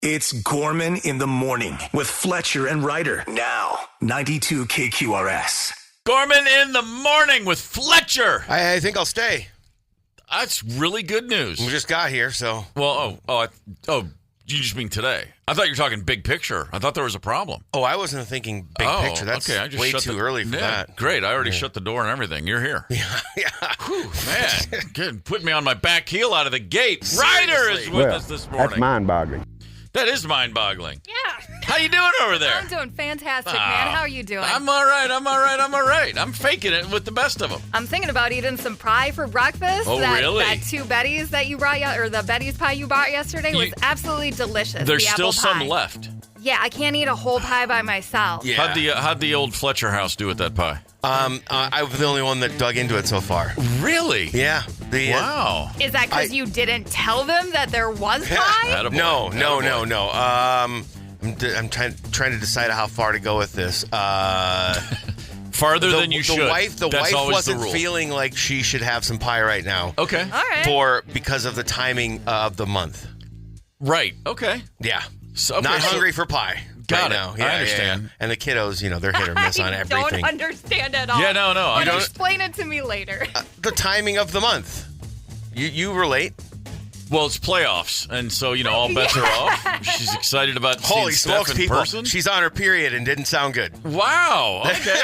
It's Gorman in the Morning with Fletcher and Ryder. Now, 92 KQRS. Gorman in the Morning with Fletcher. I think I'll stay. That's really good news. We just got here, so. Well, you just mean today. I thought you were talking big picture. I thought there was a problem. Oh, I wasn't thinking big picture. That's okay. I just way shut too early for that. Great. I already shut the door and everything. You're here. Yeah. Whew, man, good. Put me on my back heel out of the gate. Ryder is with us this morning. That's mind-boggling. That is mind-boggling. Yeah. How you doing over there? I'm doing fantastic, man. How are you doing? I'm all right. I'm faking it with the best of them. I'm thinking about eating some pie for breakfast. Oh, really? That two Betty's that you brought, or the Betty's pie you bought yesterday was absolutely delicious. There's the still apple pie. some left. Yeah, I can't eat a whole pie by myself. Yeah. How'd the old Fletcher house do with that pie? I was the only one that dug into it so far. Really? Yeah. Wow. Is that because you didn't tell them that there was pie? Attaboy. No. Attaboy. I'm trying to decide how far to go with this. Farther than you should. The That's wife always wasn't the rule. feeling like she should have some pie right now. Okay. All right. Because of the timing of the month. Right. Okay. Yeah. So, Not hungry for pie. Got right it. now. I understand. Yeah. And the kiddos, they're hit or miss on I everything. don't understand at all. Yeah, no. But explain it to me later. The timing of the month. You relate. Well, it's playoffs, and so, all bets are off. She's excited about Holy seeing smokes, Steph in people. person. She's on her period and didn't sound good. Wow. Okay.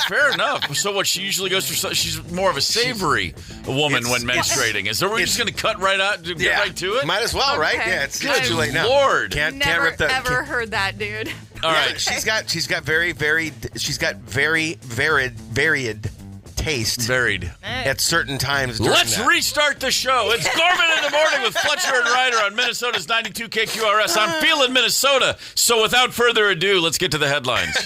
Fair enough. So what, she usually goes through, she's more of a savory woman when menstruating. Is there, we're just going to cut right out, get right to it? Might as well, right? Okay. Yeah, it's Good too late now. Lord. Can't Never rip that. ever heard that, dude. All right. She's got very varied taste Varied. at certain times. During Let's that. restart the show. It's Gorman in the Morning with Fletcher and Ryder on Minnesota's 92 KQRS. I'm feeling Minnesota. So without further ado, let's get to the headlines.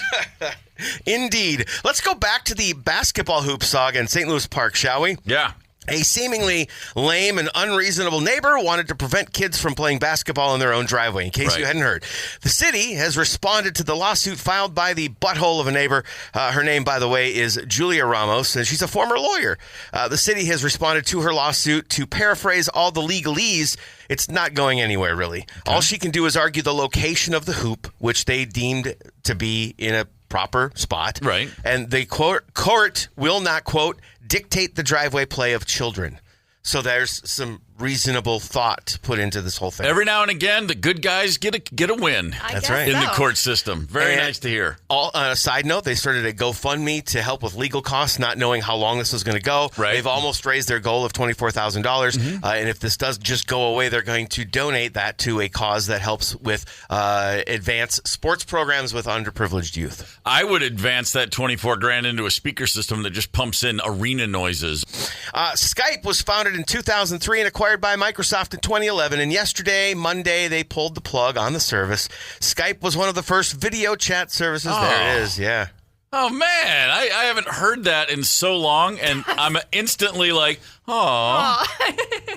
Indeed. Let's go back to the basketball hoop saga in St. Louis Park, shall we? Yeah. A seemingly lame and unreasonable neighbor wanted to prevent kids from playing basketball in their own driveway, in case you hadn't heard. The city has responded to the lawsuit filed by the butthole of a neighbor. Her name, by the way, is Julia Ramos, and she's a former lawyer. The city has responded to her lawsuit. To paraphrase all the legalese, it's not going anywhere, really. Okay. All she can do is argue the location of the hoop, which they deemed to be in a proper spot. Right. And the court will not, quote, dictate the driveway play of children. So there's some reasonable thought put into this whole thing. Every now and again, the good guys get a win. That's right. In the court system. Very nice to hear. On a side note, they started a GoFundMe to help with legal costs, not knowing how long this was going to go. Right. They've almost raised their goal of $24,000. And if this does just go away, they're going to donate that to a cause that helps with advanced sports programs with underprivileged youth. I would advance that $24,000 into a speaker system that just pumps in arena noises. Skype was founded in 2003 and acquired by Microsoft in 2011. And yesterday, Monday, they pulled the plug on the service. Skype was one of the first video chat services. Oh. There it is, yeah. Oh, man, I haven't heard that in so long, and I'm instantly like, oh,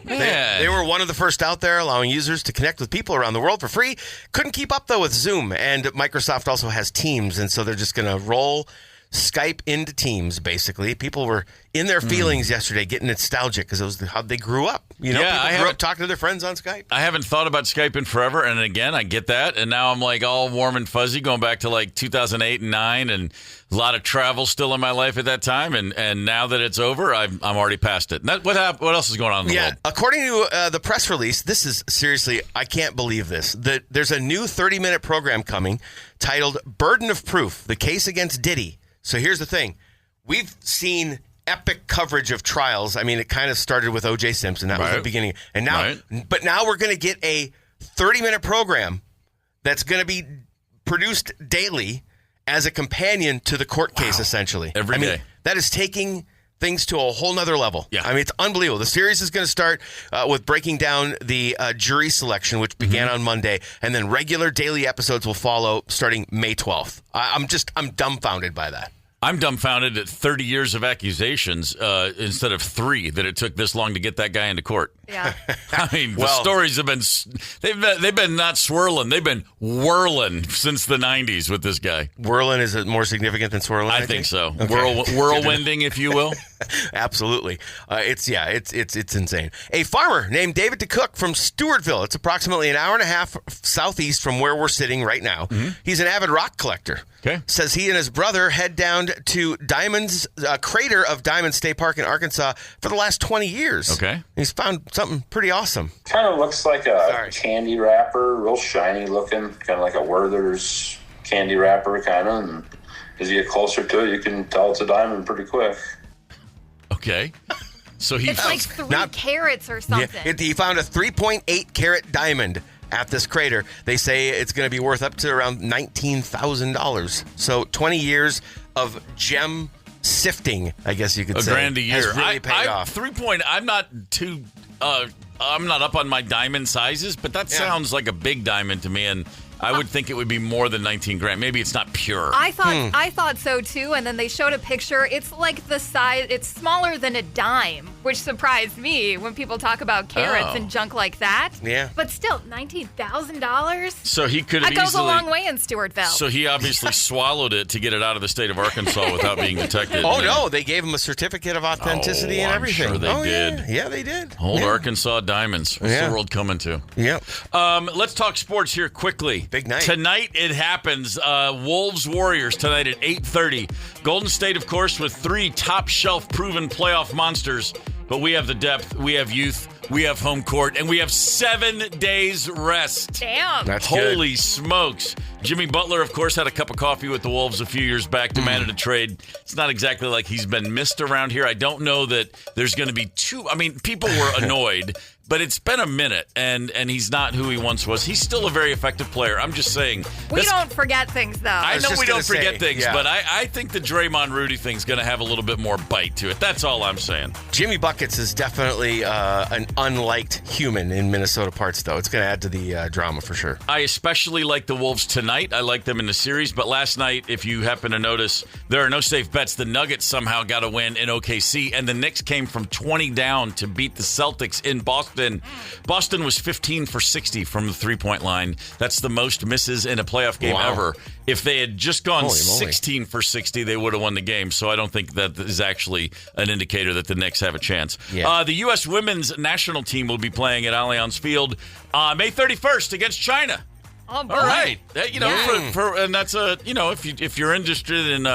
man. They were one of the first out there, allowing users to connect with people around the world for free. Couldn't keep up, though, with Zoom. And Microsoft also has Teams, and so they're just going to roll Skype into Teams, basically. People were in their feelings yesterday, getting nostalgic because it was how they grew up. People grew up talking to their friends on Skype. I haven't thought about Skype in forever, and again, I get that, and now I'm like all warm and fuzzy, going back to like 2008 and 9, and a lot of travel still in my life at that time, and now that it's over, I'm already past it. What else is going on in the world? According to the press release, this is seriously, I can't believe this. There's a new 30-minute program coming titled Burden of Proof, The Case Against Diddy. So here's the thing. We've seen epic coverage of trials. I mean, it kind of started with O.J. Simpson. That was the beginning. And now, But now we're going to get a 30-minute program that's going to be produced daily as a companion to the court case, essentially. Every day. That is taking things to a whole nother level. Yeah. I mean, it's unbelievable. The series is going to start with breaking down the jury selection, which began on Monday, and then regular daily episodes will follow starting May 12th. I'm dumbfounded by that. I'm dumbfounded at 30 years of accusations instead of 3 that it took this long to get that guy into court. Yeah. I mean, the stories have been they've been not swirling, they've been whirling since the 90s with this guy. Whirling is it more significant than swirling? I think so. Okay. Whirlwinding, if you will. Absolutely. It's insane. A farmer named David DeCook from Stewartville. It's approximately an hour and a half southeast from where we're sitting right now. Mm-hmm. He's an avid rock collector. Okay. Says he and his brother head down to Diamond's crater of Diamond State Park in Arkansas for the last 20 years. Okay. He's found something pretty awesome. Kind of looks like a candy wrapper, real shiny looking, kind of like a Werther's candy wrapper kind of. And as you get closer to it, you can tell it's a diamond pretty quick. Okay. So it's like 3 carats or something. Yeah, he found a 3.8 carat diamond at this crater. They say it's going to be worth up to around $19,000. So 20 years of gem sifting, I guess you could say. $1,000 a year. Has really paid off. 3 point. I'm not up on my diamond sizes, but that sounds like a big diamond to me, and I would think it would be more than 19 grand. Maybe it's not pure. I thought so too, and then they showed a picture. It's like the size. It's smaller than a dime, which surprised me when people talk about carats and junk like that. Yeah. But still, $19,000. So he could have that goes a long way in Stewartville. So he obviously swallowed it to get it out of the state of Arkansas without being detected. Oh no, they gave him a certificate of authenticity and everything. I'm sure they did. Yeah, they did. Old Arkansas diamonds. What's the world coming to? Yep. Let's talk sports here quickly. Big night. Tonight it happens. Wolves Warriors tonight at 8:30. Golden State, of course, with 3 top shelf proven playoff monsters. But we have the depth, we have youth, we have home court, and we have 7 days rest. Damn. That's Holy good. Smokes. Jimmy Butler, of course, had a cup of coffee with the Wolves a few years back, demanded a trade. It's not exactly like he's been missed around here. I don't know that there's going to be people were annoyed. But it's been a minute, and he's not who he once was. He's still a very effective player. I'm just saying. We don't forget things, though. I know we don't forget things, but I think the Draymond Rudy thing's going to have a little bit more bite to it. That's all I'm saying. Jimmy Buckets is definitely an unliked human in Minnesota parts, though. It's going to add to the drama for sure. I especially like the Wolves tonight. I like them in the series, but last night, if you happen to notice, there are no safe bets. The Nuggets somehow got a win in OKC, and the Knicks came from 20 down to beat the Celtics in Boston. Boston was 15 for 60 from the three-point line. That's the most misses in a playoff game ever. If they had just gone 16 for 60, they would have won the game. So I don't think that is actually an indicator that the Knicks have a chance. Yeah. The U.S. women's national team will be playing at Allianz Field May 31st against China. Oh, boy. All right, and that's if you're interested in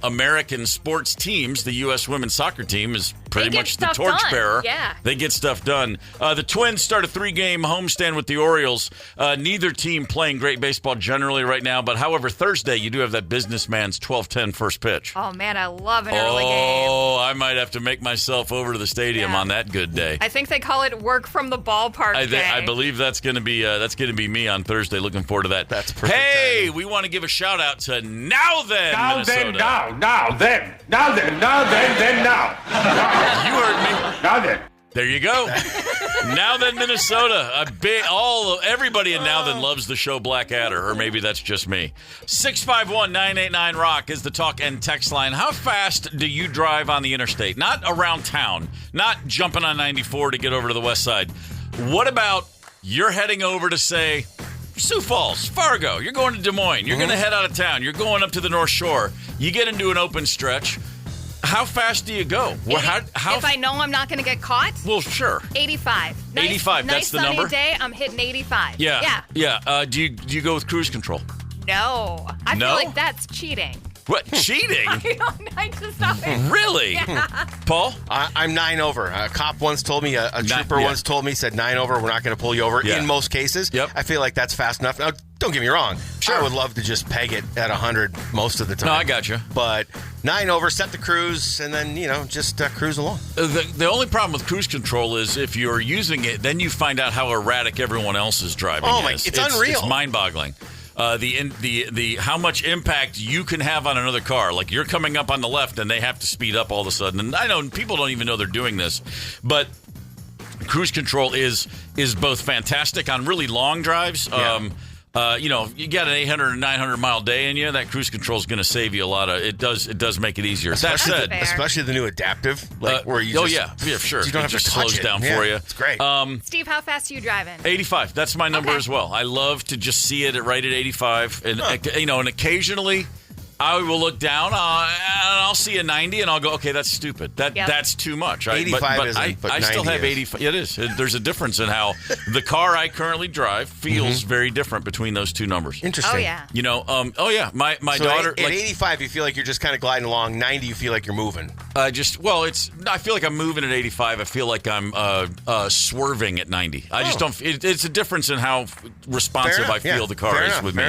American sports teams, the U.S. women's soccer team is pretty much the torchbearer. Yeah, they get stuff done. The Twins start a 3-game homestand with the Orioles. Neither team playing great baseball generally right now, but however, Thursday you do have that businessman's 12:10 first pitch. Oh man, I love an early game. Oh, I might have to make myself over to the stadium on that good day. I think they call it work from the ballpark day. I believe that's going to be me on Thursday. Looking forward to that. That's perfect. Hey, timing. we want to give a shout out to Now Then, Minnesota. Now then. You heard me. Now then. There you go. Now Then, Minnesota. Everybody in Now Then loves the show Blackadder, or maybe that's just me. 651-989-ROCK is the talk and text line. How fast do you drive on the interstate? Not around town, not jumping on 94 to get over to the west side. What about you're heading over to, say, Sioux Falls, Fargo. You're going to Des Moines. You're going to head out of town. You're going up to the North Shore. You get into an open stretch. How fast do you go? If I know I'm not going to get caught? Well, sure. 85. 85, that's the number? Nice sunny day, I'm hitting 85. Yeah. Do you go with cruise control? No. I feel like that's cheating. What? Cheating? I just thought Really? Yeah. Paul? I'm 9 over. A cop once told me, a trooper once told me, said 9 over, we're not going to pull you over in most cases. Yep. I feel like that's fast enough. Now, don't get me wrong. Sure. I would love to just peg it at 100 most of the time. No, I got you. But 9 over, set the cruise, and then, just cruise along. The only problem with cruise control is if you're using it, then you find out how erratic everyone else is driving. Oh, it's unreal. It's mind-boggling. The how much impact you can have on another car. Like you're coming up on the left and they have to speed up all of a sudden. And I know people don't even know they're doing this, but cruise control is both fantastic on really long drives. Yeah. You got an 800 or 900 mile day in you, that cruise control is going to save you a lot of. It does make it easier. That said, especially the new adaptive, where you sure. You don't have just to touch slows it. down for you. It's great. Steve, how fast are you driving? 85. That's my number as well. I love to just see it right at 85, and and occasionally I will look down and I'll see a 90 and I'll go, okay, that's stupid. That's too much. 85 isn't, but I still 90 have is. 85. It is. There's a difference in how the car I currently drive feels very different between those two numbers. Interesting. Oh, yeah. You know, my So daughter. at 85, you feel like you're just kind of gliding along. 90, you feel like you're moving. I feel like I'm moving at 85. I feel like I'm swerving at 90. I just don't. It's a difference in how responsive I feel the car is with me.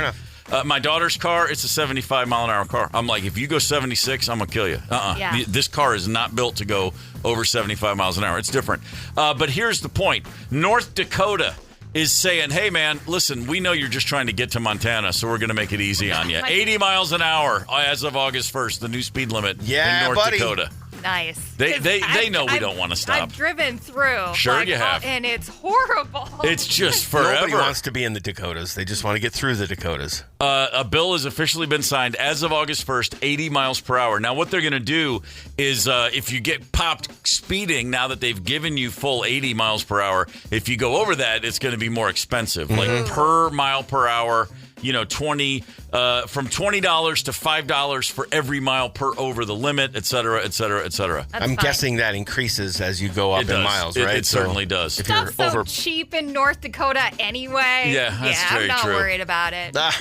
My daughter's car, it's a 75 mile an hour car. I'm like, if you go 76, I'm gonna kill you. Yeah. This car is not built to go over 75 miles an hour. It's different. But here's the point: North Dakota is saying, hey, man, listen, we know you're just trying to get to Montana, so we're going to make it easy on you. 80 miles an hour as of August 1st, the new speed limit in North Dakota. Nice. They know we don't want to stop. I've driven through. Sure you have. And it's horrible. It's just forever. Nobody wants to be in the Dakotas. They just want to get through the Dakotas. A bill has officially been signed as of August 1st, 80 miles per hour. Now, what they're going to do is if you get popped speeding, now that they've given you full 80 miles per hour, if you go over that, it's going to be more expensive. Like per mile per hour, from $20 to $5 for every mile per over the limit, et cetera, et cetera, et cetera. I'm guessing that increases as you go up in miles, right? It certainly does. If Stuff's you're so cheap in North Dakota anyway. Yeah, that's very I'm not true. worried about it. I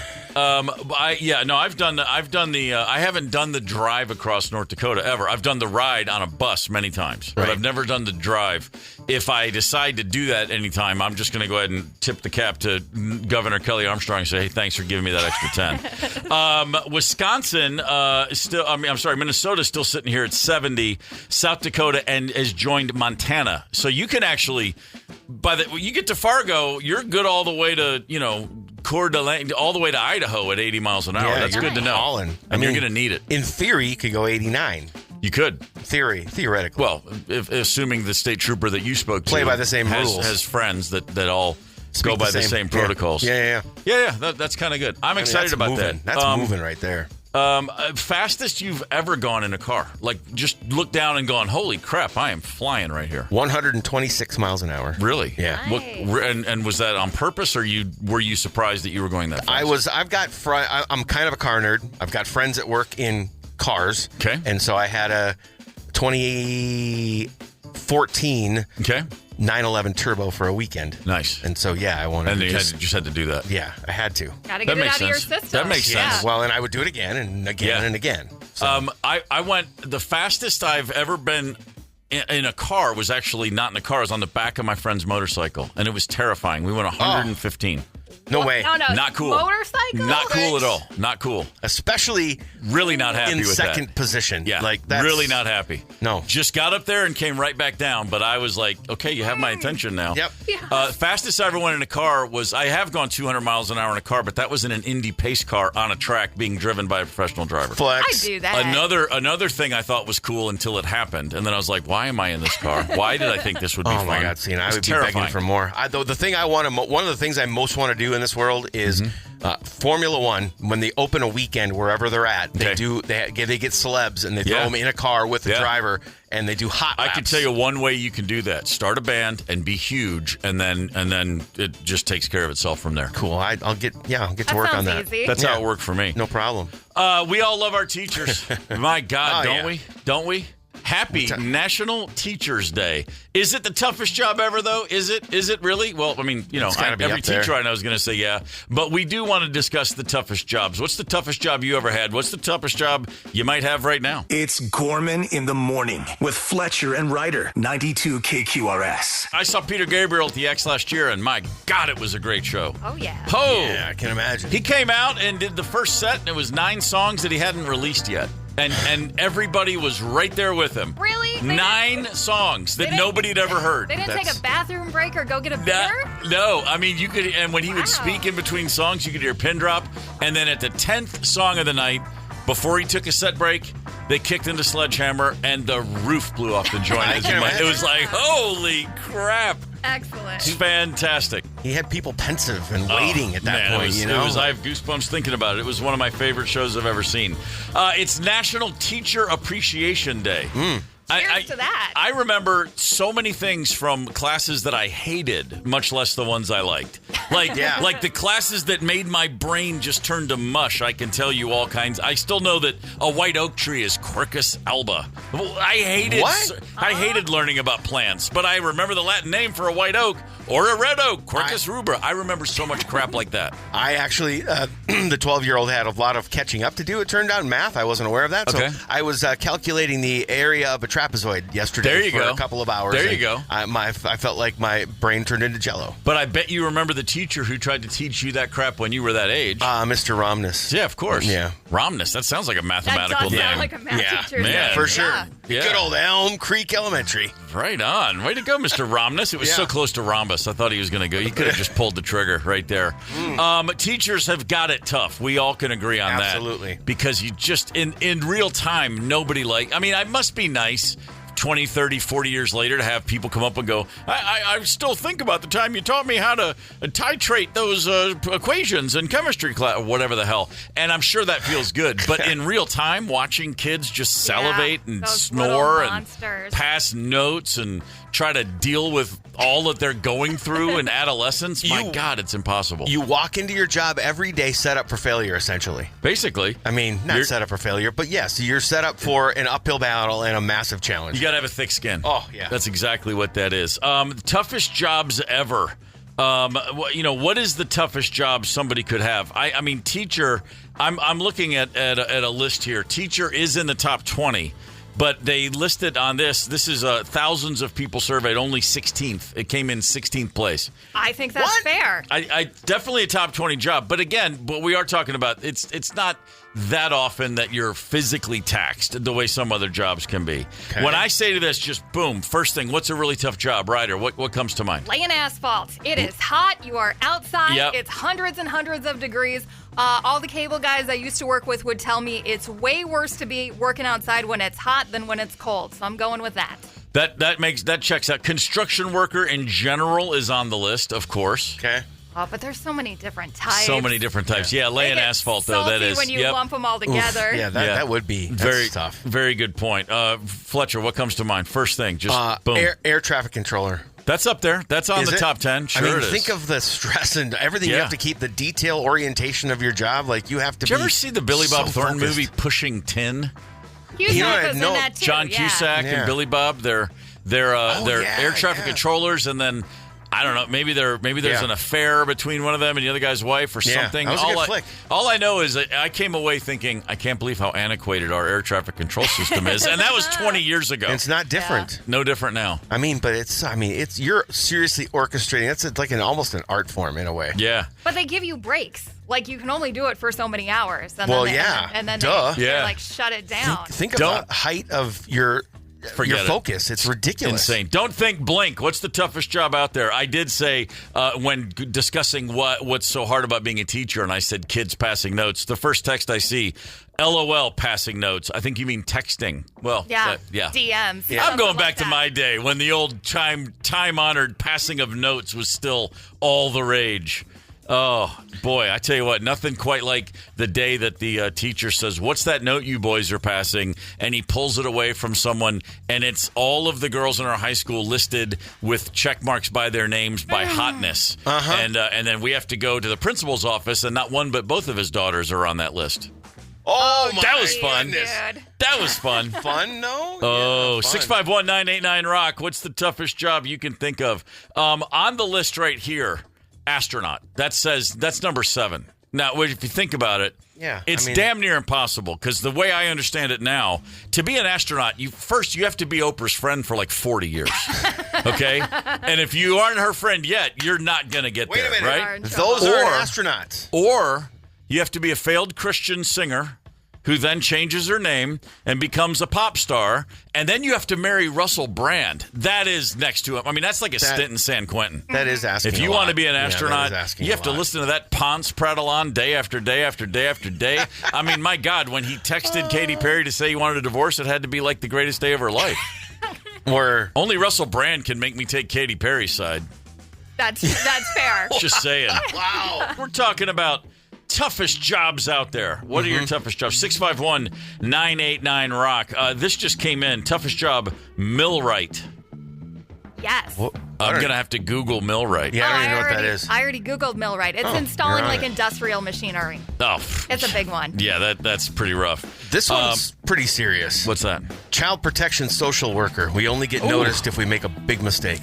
haven't done the drive across North Dakota ever. I've done the ride on a bus many times, but I've never done the drive. If I decide to do that anytime, I'm just going to go ahead and tip the cap to Governor Kelly Armstrong and say, hey, thanks for giving me that extra 10. Wisconsin Minnesota's still sitting here at 70. South Dakota has joined Montana. So you can actually, you get to Fargo, you're good all the way to, Coeur d'Alene, all the way to Idaho at 80 miles an hour. Yeah, that's good to know. Hauling. And you're going to need it. In theory, you could go 89. You could. Theoretically. Well, assuming the state trooper that you spoke to play by the same rules, has friends that all go by the same protocols. Yeah. That's kind of good. I'm excited about that. That's moving right there. Fastest you've ever gone in a car? Like, just look down and gone, holy crap, I am flying right here. 126 miles an hour. Really? Yeah. Nice. And was that on purpose, or were you surprised that you were going that fast? I'm kind of a car nerd. I've got friends that work in cars. Okay. And so I had a 2014 911 Turbo for a weekend. Nice. And so, I wanted and to you just had to do that. Yeah, I had to. Gotta get it out of your system. That makes sense. Well, and I would do it again and again and again. So. I went, the fastest I've ever been in a car was actually not in a car. It was on the back of my friend's motorcycle, and it was terrifying. We went 115. No way. No. Not cool. Motorcycle? Not cool at all. Not cool. Especially really not happy in with second that. position. Yeah, that's really not happy. No. Just got up there and came right back down, but I was like, okay, you have my attention now. Yep. Yeah. Fastest I ever went in a car was, I have gone 200 miles an hour in a car, but that was in an Indy pace car on a track being driven by a professional driver. Flex. I do that. Another thing I thought was cool until it happened, and then I was like, why am I in this car? Why did I think this would be fun? Oh my God, see, I would be terrifying. begging for more. One of the things I most want to do in this world is Formula One. When they open a weekend wherever they're at, they get celebs and they throw them in a car with the driver and they do hot laps. I can tell you one way you can do that: start a band and be huge, and then it just takes care of itself from there. Cool. I'll get to work on that. Easy. That's how it worked for me. No problem. We all love our teachers. My God, don't we? Don't we? Happy National Teachers Day. Is it the toughest job ever, though? Is it really? Well, I mean, every teacher I know is going to say yeah. But we do want to discuss the toughest jobs. What's the toughest job you ever had? What's the toughest job you might have right now? It's Gorman in the Morning with Fletcher and Ryder, 92 KQRS. I saw Peter Gabriel at the X last year, and my God, it was a great show. Oh, yeah. Oh, yeah, I can imagine. He came out and did the first set, and it was 9 songs that he hadn't released yet. And everybody was right there with him. Really? 9 songs that nobody had ever heard. They didn't take a bathroom break or go get a beer? No. I mean, you could, and when he would speak in between songs, you could hear a pin drop. And then at the 10th song of the night, before he took a set break, they kicked into Sledgehammer, and the roof blew off the joint. It was like, holy crap. Excellent. It's fantastic. He had people pensive and waiting at that point, I have goosebumps thinking about it. It was one of my favorite shows I've ever seen. It's National Teacher Appreciation Day. Cheers to that. I remember so many things from classes that I hated, much less the ones I liked. Like the classes that made my brain just turn to mush. I can tell you all kinds. I still know that a white oak tree is Quercus alba. I hated learning about plants, but I remember the Latin name for a white oak or a red oak, Quercus rubra. I remember so much crap like that. I actually, the 12-year-old had a lot of catching up to do. It turned out in math. I wasn't aware of that. Okay. So I was calculating the area of a trapezoid yesterday for a couple of hours. There you go. I felt like my brain turned into jello. But I bet you remember the teacher who tried to teach you that crap when you were that age. Mr. Romness. Yeah, of course. Yeah. Romness. That sounds like a mathematical name. That does sound like a math teacher's man. name. For sure. Yeah. Good old Elm Creek Elementary. Right on. Way to go, Mr. Romness. It was so close to rhombus. I thought he was going to go. You could have just pulled the trigger right there. Teachers have got it tough. We all can agree on that. Absolutely. Because you just, in real time, nobody I must be nice 20, 30, 40 years later to have people come up and go, I still think about the time you taught me how to titrate those equations in chemistry class, or whatever the hell. And I'm sure that feels good. But in real time, watching kids just salivate and snore and pass notes and try to deal with all that they're going through in adolescence, my God, it's impossible. You walk into your job every day set up for failure, essentially. Basically. I mean, not set up for failure, but yes, you're set up for an uphill battle and a massive challenge. You got to have a thick skin. Oh, yeah. That's exactly what that is. Toughest jobs ever. What is the toughest job somebody could have? I mean, teacher, I'm looking at a list here. Teacher is in the top 20. But they listed on this is thousands of people surveyed, only 16th. It came in 16th place. I think that's fair. I definitely a top 20 job. But again, what we are talking about, it's not that often that you're physically taxed the way some other jobs can be. Okay. When I say to this, just boom, first thing, what's a really tough job, Ryder? What comes to mind? Laying asphalt. It is hot. You are outside. Yep. It's hundreds and hundreds of degrees. All the cable guys I used to work with would tell me it's way worse to be working outside when it's hot than when it's cold. So I'm going with that. That checks out. Construction worker in general is on the list, of course. Okay. Oh, but there's so many different types. So many different types. Yeah, laying asphalt, though, that is. When you lump them all together. Oof. Yeah, that would be very tough. Very good point. Fletcher, what comes to mind? First thing, just boom. Air traffic controller. That's up there. That's on the top 10. Sure, it is. Think of the stress and everything you have to keep, the detail orientation of your job. Like, you have to Did you ever see the Billy Bob Thornton movie, Pushing Tin? Cusack was in that, too. John Cusack and Billy Bob, they're air traffic controllers, and then I don't know. Maybe there's an affair between one of them and the other guy's wife or something. That was a good flick. All I know is that I came away thinking, I can't believe how antiquated our air traffic control system is, and that was 20 years ago. And it's not different. No different now. It's you're seriously orchestrating. That's like almost an art form in a way. Yeah. But they give you breaks. Like, you can only do it for so many hours. And then they like shut it down. Think of the height of your focus. It's ridiculous. Insane. Don't think blink. What's the toughest job out there? I did say when discussing what's so hard about being a teacher, and I said kids passing notes. The first text I see, LOL passing notes. I think you mean texting. Well, DMs. Yeah. I'm going back to my day when the old time-honored passing of notes was still all the rage. Oh, boy, I tell you what, nothing quite like the day that the teacher says, what's that note you boys are passing? And he pulls it away from someone, and it's all of the girls in our high school listed with check marks by their names by hotness. And then we have to go to the principal's office, and not one but both of his daughters are on that list. Oh, my that was fun. Dude. That was fun. Fun, no? Oh, 651-989-ROCK. What's the toughest job you can think of? On the list right here, astronaut. That's number 7. Now, if you think about it, it's damn near impossible because the way I understand it now, to be an astronaut, you have to be Oprah's friend for like 40 years. Okay? And if you aren't her friend yet, you're not going to get there, right? Those are astronauts. Or you have to be a failed Christian singer who then changes her name and becomes a pop star, and then you have to marry Russell Brand. That is next to him. I mean, that's like a stint in San Quentin. That is asking If you want to be an astronaut, you have to listen to that Ponce prattle on day after day after day after day. I mean, my God, when he texted Katy Perry to say he wanted a divorce, it had to be like the greatest day of her life. Only Russell Brand can make me take Katy Perry's side. That's fair. Just saying. Wow. We're talking about toughest jobs out there. What are your toughest jobs? 651-989-ROCK. This just came in. Toughest job, millwright. Yes. I'm going to have to Google millwright. Yeah, I don't even know what that is. I already Googled millwright. It's installing industrial machinery. Oh. It's a big one. Yeah, that's pretty rough. This one's pretty serious. What's that? Child protection social worker. We only get noticed if we make a big mistake.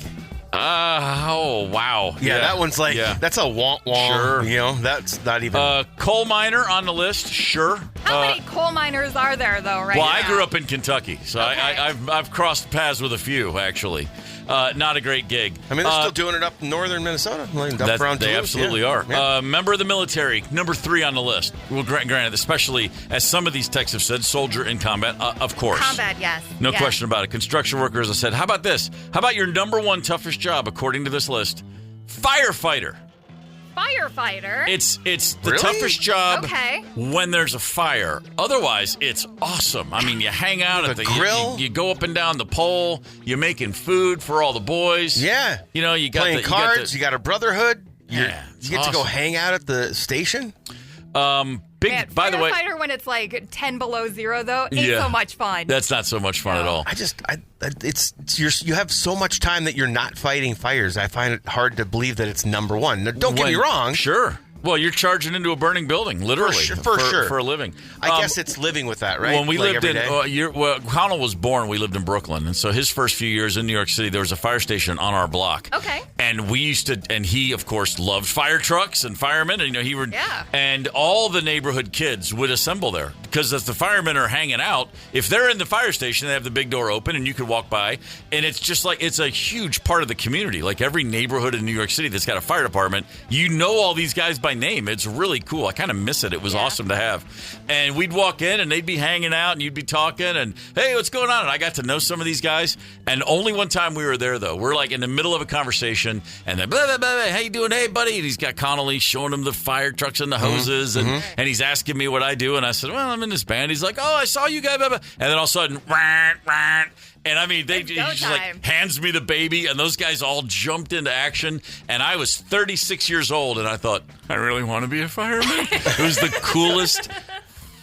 Oh, wow. Yeah, that one's like, that's a womp-womp. Sure. You know, that's not even... coal miner on the list, sure. How many coal miners are there, though, right Well, now? I grew up in Kentucky, so I've crossed paths with a few, actually. Not a great gig. I mean, they're still doing it up in northern Minnesota. Like up around they Duluth. absolutely are. Yeah. Member of the military, number 3 on the list. Well, granted, especially as some of these texts have said, soldier in combat, of course. Combat, yes. No question about it. Construction workers, I said. How about this? How about your number 1 toughest job, according to this list? Firefighter. Firefighter? It's the toughest job Okay. when there's a fire. Otherwise, it's awesome. I mean, you hang out at the grill. You go up and down the pole. You're making food for all the boys. Yeah. You know, you got playing cards. You got a brotherhood. Yeah, You get to go hang out at the station. By the way, firefighter when it's like 10 below zero, though, ain't so much fun. That's not so much fun at all. You have so much time that you're not fighting fires. I find it hard to believe that it's number 1. Now, don't get me wrong. Sure. Well, you're charging into a burning building, literally, for sure. For a living. I guess it's living with that, right? When we lived in, day? Connell was born, we lived in Brooklyn. And so his first few years in New York City, there was a fire station on our block. Okay. And he, of course, loved fire trucks and firemen. And, and all the neighborhood kids would assemble there. Because as the firemen are hanging out, if they're in the fire station, they have the big door open and you could walk by. And it's just like, it's a huge part of the community. Like every neighborhood in New York City that's got a fire department, you know all these guys by name. It's really cool. I kind of miss it. It was awesome to have. And we'd walk in and they'd be hanging out and you'd be talking and, hey, what's going on? And I got to know some of these guys. And only one time we were there, though. We're like in the middle of a conversation and then, blah, blah, blah, blah, how you doing? Hey, buddy. And he's got Connolly showing him the fire trucks and the hoses. And he's asking me what I do. And I said, well, I'm in this band. He's like, oh, I saw you guys. Blah, blah. And then all of a sudden, and I mean, he just like hands me the baby, and those guys all jumped into action. And I was 36 years old, and I thought, I really want to be a fireman. It was the coolest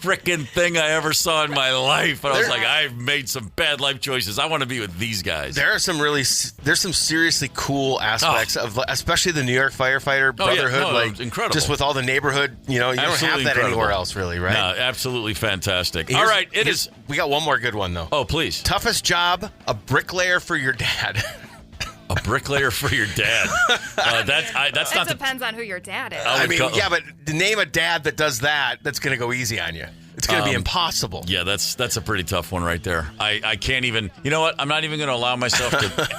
freaking thing I ever saw in my life. And I was like, I've made some bad life choices. I want to be with these guys. There's some seriously cool aspects of, especially the New York firefighter brotherhood. Incredible. Just with all the neighborhood, you don't have that anywhere else, really, right? No, absolutely fantastic. All right, we got one more good one though. Oh, please. Toughest job: a bricklayer for your dad. A bricklayer for your dad. That's not. Depends on who your dad is. But to name a dad that does that, that's going to go easy on you. It's going to be impossible. Yeah, that's a pretty tough one right there. I can't even. You know what? I'm not even going to allow myself to.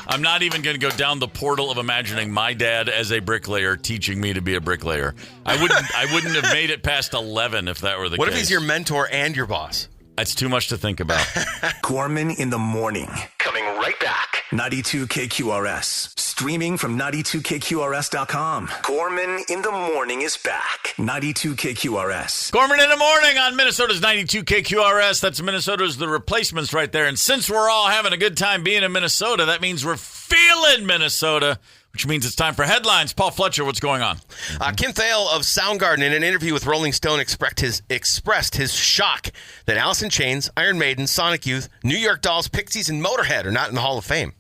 I'm not even going to go down the portal of imagining my dad as a bricklayer teaching me to be a bricklayer. I wouldn't have made it past 11 if that were the case. What if he's your mentor and your boss? That's too much to think about. Gorman in the morning. Coming right back. 92 KQRS. Streaming from 92KQRS.com. Gorman in the morning is back. 92 KQRS. Gorman in the morning on Minnesota's 92 KQRS. That's Minnesota's The Replacements right there. And since we're all having a good time being in Minnesota, that means we're feeling Minnesota, which means it's time for headlines. Paul Fletcher, what's going on? Kim Thale of Soundgarden, in an interview with Rolling Stone, expressed his shock that Alice in Chains, Iron Maiden, Sonic Youth, New York Dolls, Pixies, and Motorhead are not in the Hall of Fame.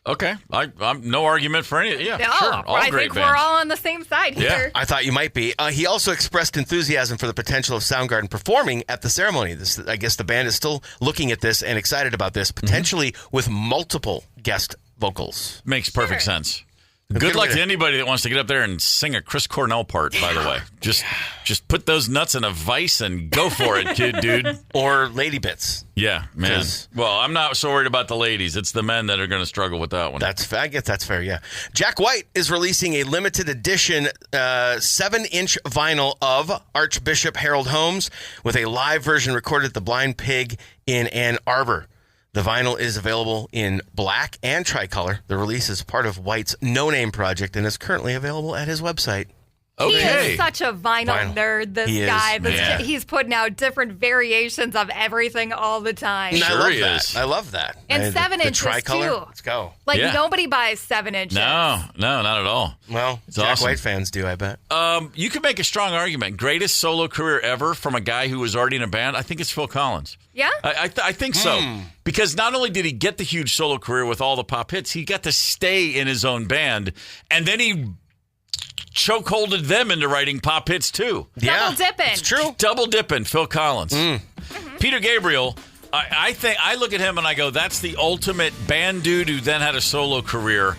Okay. I'm no argument for any. Yeah, no, sure. All I great think bands. we're all on the same side here. Yeah. I thought you might be. He also expressed enthusiasm for the potential of Soundgarden performing at the ceremony. I guess the band is still looking at this and excited about this, potentially with multiple guest vocals. Makes perfect sense. Good luck to anybody that wants to get up there and sing a Chris Cornell part, by the way. Just put those nuts in a vice and go for it, dude. Or lady bits. Yeah, man. Well, I'm not so worried about the ladies. It's the men that are going to struggle with that one. I guess that's fair, yeah. Jack White is releasing a limited edition 7-inch vinyl of Archbishop Harold Holmes with a live version recorded at the Blind Pig in Ann Arbor. The vinyl is available in black and tricolor. The release is part of White's No Name project and is currently available at his website. Okay. He is such a vinyl nerd, this guy. He's putting out different variations of everything all the time. And I love that. And 7 inches, tricolor. too. Let's go. Like, nobody buys 7 inches. No, not at all. Well, it's Jack awesome. White fans do, I bet. You could make a strong argument. Greatest solo career ever from a guy who was already in a band, I think it's Phil Collins. Yeah? I think so. Because not only did he get the huge solo career with all the pop hits, he got to stay in his own band, and then he chokeholded them into writing pop hits too. Double dipping. It's true. Double dipping, Phil Collins. Peter Gabriel, I think I look at him and I go, that's the ultimate band dude who then had a solo career.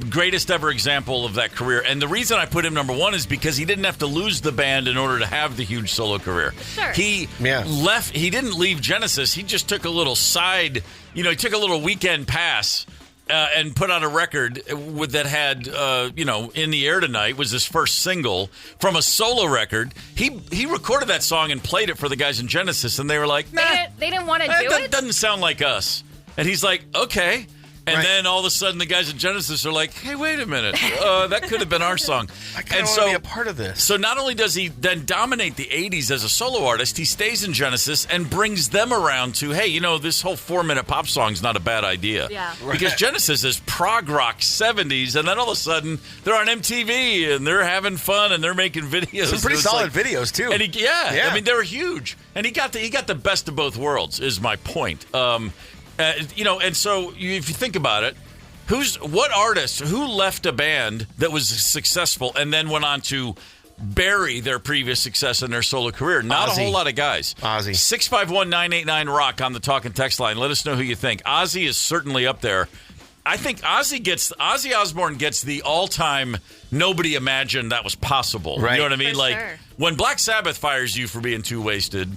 Greatest ever example of that career. And the reason I put him number one is because he didn't have to lose the band in order to have the huge solo career. Sure. He didn't leave Genesis. He just took a little side, he took a little weekend pass and put out a record that had, In the Air Tonight was his first single from a solo record. He recorded that song and played it for the guys in Genesis, and they were like, nah. They didn't want to do it? That doesn't sound like us. And he's like, okay. And then all of a sudden, the guys at Genesis are like, hey, wait a minute. That could have been our song. I kind of want to be a part of this. So not only does he then dominate the 80s as a solo artist, he stays in Genesis and brings them around to, hey, this whole 4-minute pop song is not a bad idea. Yeah. Right. Because Genesis is prog rock 70s, and then all of a sudden, they're on MTV, and they're having fun, and they're making videos. Some pretty solid videos, too. And I mean, they were huge. And he got the best of both worlds, is my point. And so if you think about it, what artist who left a band that was successful and then went on to bury their previous success in their solo career? Not Ozzy. A whole lot of guys. Ozzy. 651-989-ROCK on the talk and text line. Let us know who you think. Ozzy is certainly up there. I think Ozzy Osbourne gets the all-time nobody imagined that was possible. Right. You know what I mean? For sure. When Black Sabbath fires you for being too wasted,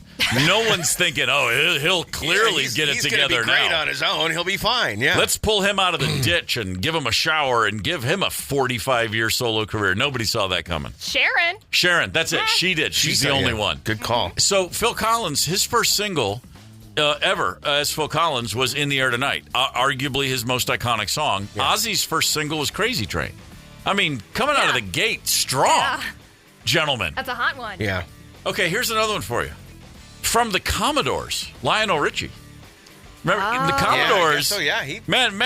no one's thinking, he'll clearly get it together he's great now. On his own. He'll be fine. Yeah. Let's pull him out of the ditch and give him a shower and give him a 45-year solo career. Nobody saw that coming. Sharon, that's it. She did. She's the only one. Good call. So Phil Collins, his first single ever as Phil Collins was In the Air Tonight, arguably his most iconic song. Yeah. Ozzy's first single was Crazy Train. I mean, coming out of the gate strong, gentlemen. That's a hot one. Yeah. Okay, here's another one for you. From the Commodores, Lionel Richie. Remember the Commodores? Man,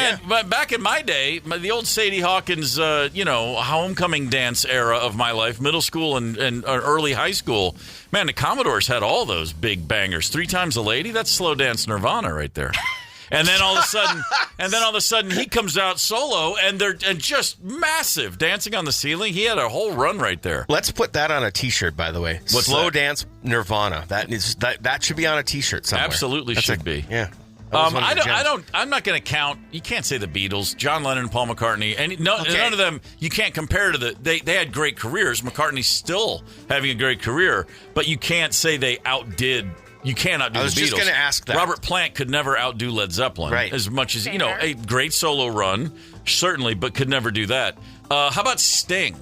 back in my day, the old Sadie Hawkins, homecoming dance era of my life, middle school and early high school. Man, the Commodores had all those big bangers. 3 Times a Lady, that's slow dance Nirvana right there. And then all of a sudden, he comes out solo, and they're just massive, dancing on the ceiling. He had a whole run right there. Let's put that on a T-shirt, by the way. What's Slow that? Dance Nirvana. That should be on a T-shirt somewhere. Absolutely should be. Yeah. I'm not going to count. You can't say the Beatles, John Lennon, Paul McCartney, and none of them. You can't compare to they had great careers. McCartney's still having a great career, but you can't say they outdid. You can't outdo the Beatles. I was just going to ask that. Robert Plant could never outdo Led Zeppelin, right? As much as a great solo run, certainly, but could never do that. How about Sting?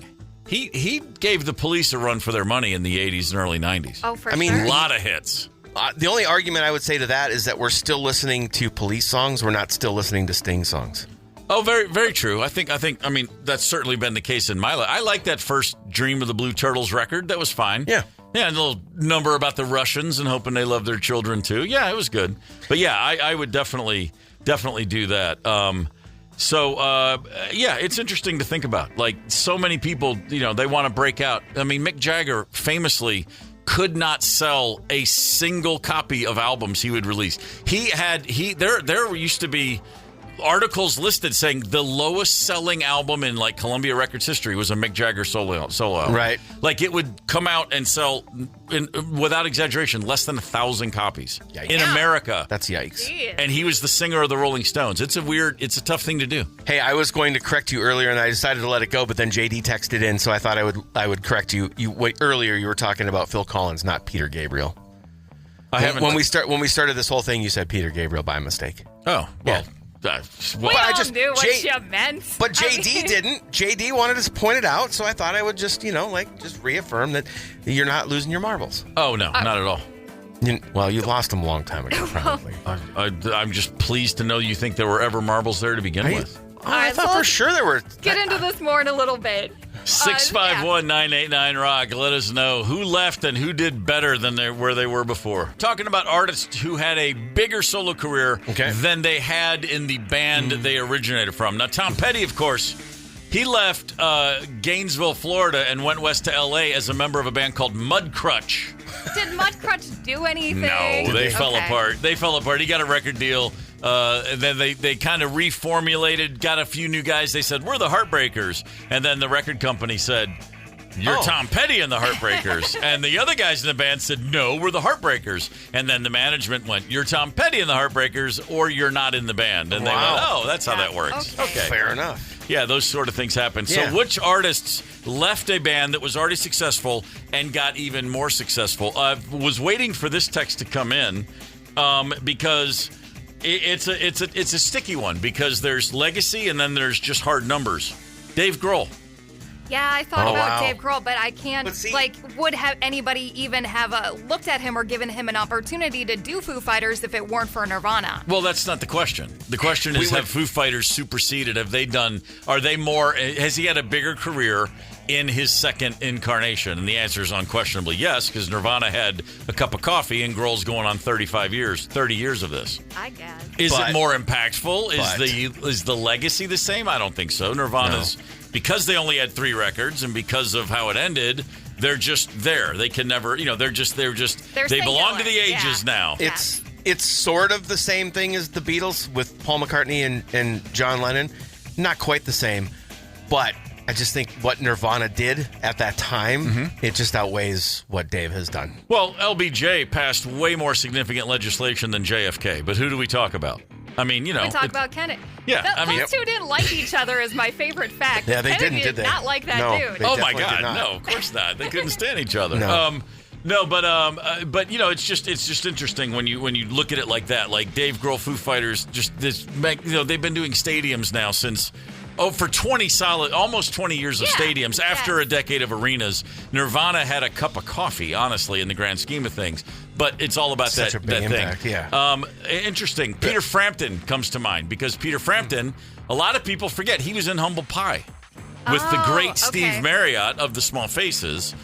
He gave the Police a run for their money in the 80s and early 90s. Oh, for sure. A lot of hits. The only argument I would say to that is that we're still listening to Police songs. We're not still listening to Sting songs. Oh, very, very true. I think. I mean, that's certainly been the case in my life. I like that first Dream of the Blue Turtles record. That was fine. Yeah. Yeah, a little number about the Russians and hoping they love their children too. Yeah, it was good. But yeah, I would definitely do that. It's interesting to think about. Like, so many people, they want to break out. I mean, Mick Jagger famously could not sell a single copy of albums he would release. There used to be articles listed saying the lowest selling album in like Columbia Records history was a Mick Jagger solo album. Right. Like, it would come out and sell, without exaggeration, less than 1,000 copies in America. That's yikes. Jeez. And he was the singer of the Rolling Stones. It's a tough thing to do. Hey, I was going to correct you earlier, and I decided to let it go, but then JD texted in, so I thought I would correct you. Earlier, you were talking about Phil Collins, not Peter Gabriel. When we started this whole thing, you said Peter Gabriel by mistake. Oh, well. We all knew what you meant. But JD didn't. JD wanted to point it out, so I thought I would just reaffirm that you're not losing your marbles. Oh, no, not at all. You lost them a long time ago, probably. I'm just pleased to know you think there were ever marbles there to begin with. I thought for sure there were. Get into this more in a little bit. 651-989-ROCK. Let us know who left and who did better than where they were before. Talking about artists who had a bigger solo career than they had in the band they originated from. Now, Tom Petty, of course, he left Gainesville, Florida, and went west to L.A. as a member of a band called Mudcrutch. Did Mudcrutch do anything? No, they fell apart. They fell apart. He got a record deal. And then they kind of reformulated, got a few new guys. They said, we're the Heartbreakers. And then the record company said, you're Tom Petty and the Heartbreakers. And the other guys in the band said, no, we're the Heartbreakers. And then the management went, you're Tom Petty and the Heartbreakers, or you're not in the band. And they went, oh, that's how that works. Okay. Fair enough. Yeah, those sort of things happen. Yeah. So which artists left a band that was already successful and got even more successful? I was waiting for this text to come in because it's a sticky one, because there's legacy and then there's just hard numbers. Dave Grohl. Yeah, I thought about Dave Grohl, but I can't, would have anybody even have looked at him or given him an opportunity to do Foo Fighters if it weren't for Nirvana? Well, that's not the question. The question is, have Foo Fighters superseded? Are they more, has he had a bigger career in his second incarnation? And the answer is unquestionably yes, because Nirvana had a cup of coffee and Grohl's going on 30 years of this. I guess. Is it more impactful? Is the legacy the same? I don't think so. Nirvana's... No. Because they only had 3 records and because of how it ended, they're just there. They can never, they belong to the ages now. It's sort of the same thing as the Beatles with Paul McCartney and John Lennon. Not quite the same, but I just think what Nirvana did at that time, it just outweighs what Dave has done. Well, LBJ passed way more significant legislation than JFK, but who do we talk about? I mean, we talk about Kennedy. Yeah, those two didn't like each other, is my favorite fact. Yeah, they Kennedy did they? Not like that dude. Oh my God, no, of course not. They couldn't stand each other. No. But it's just interesting when you look at it like that. Like Dave Grohl, Foo Fighters, they've been doing stadiums now since. For almost 20 years of stadiums, after a decade of arenas. Nirvana had a cup of coffee, honestly, in the grand scheme of things. But it's all about that impact, thing. Yeah. Interesting. Peter Frampton comes to mind, because Peter Frampton, a lot of people forget, he was in Humble Pie with the great Steve Marriott of the Small Faces.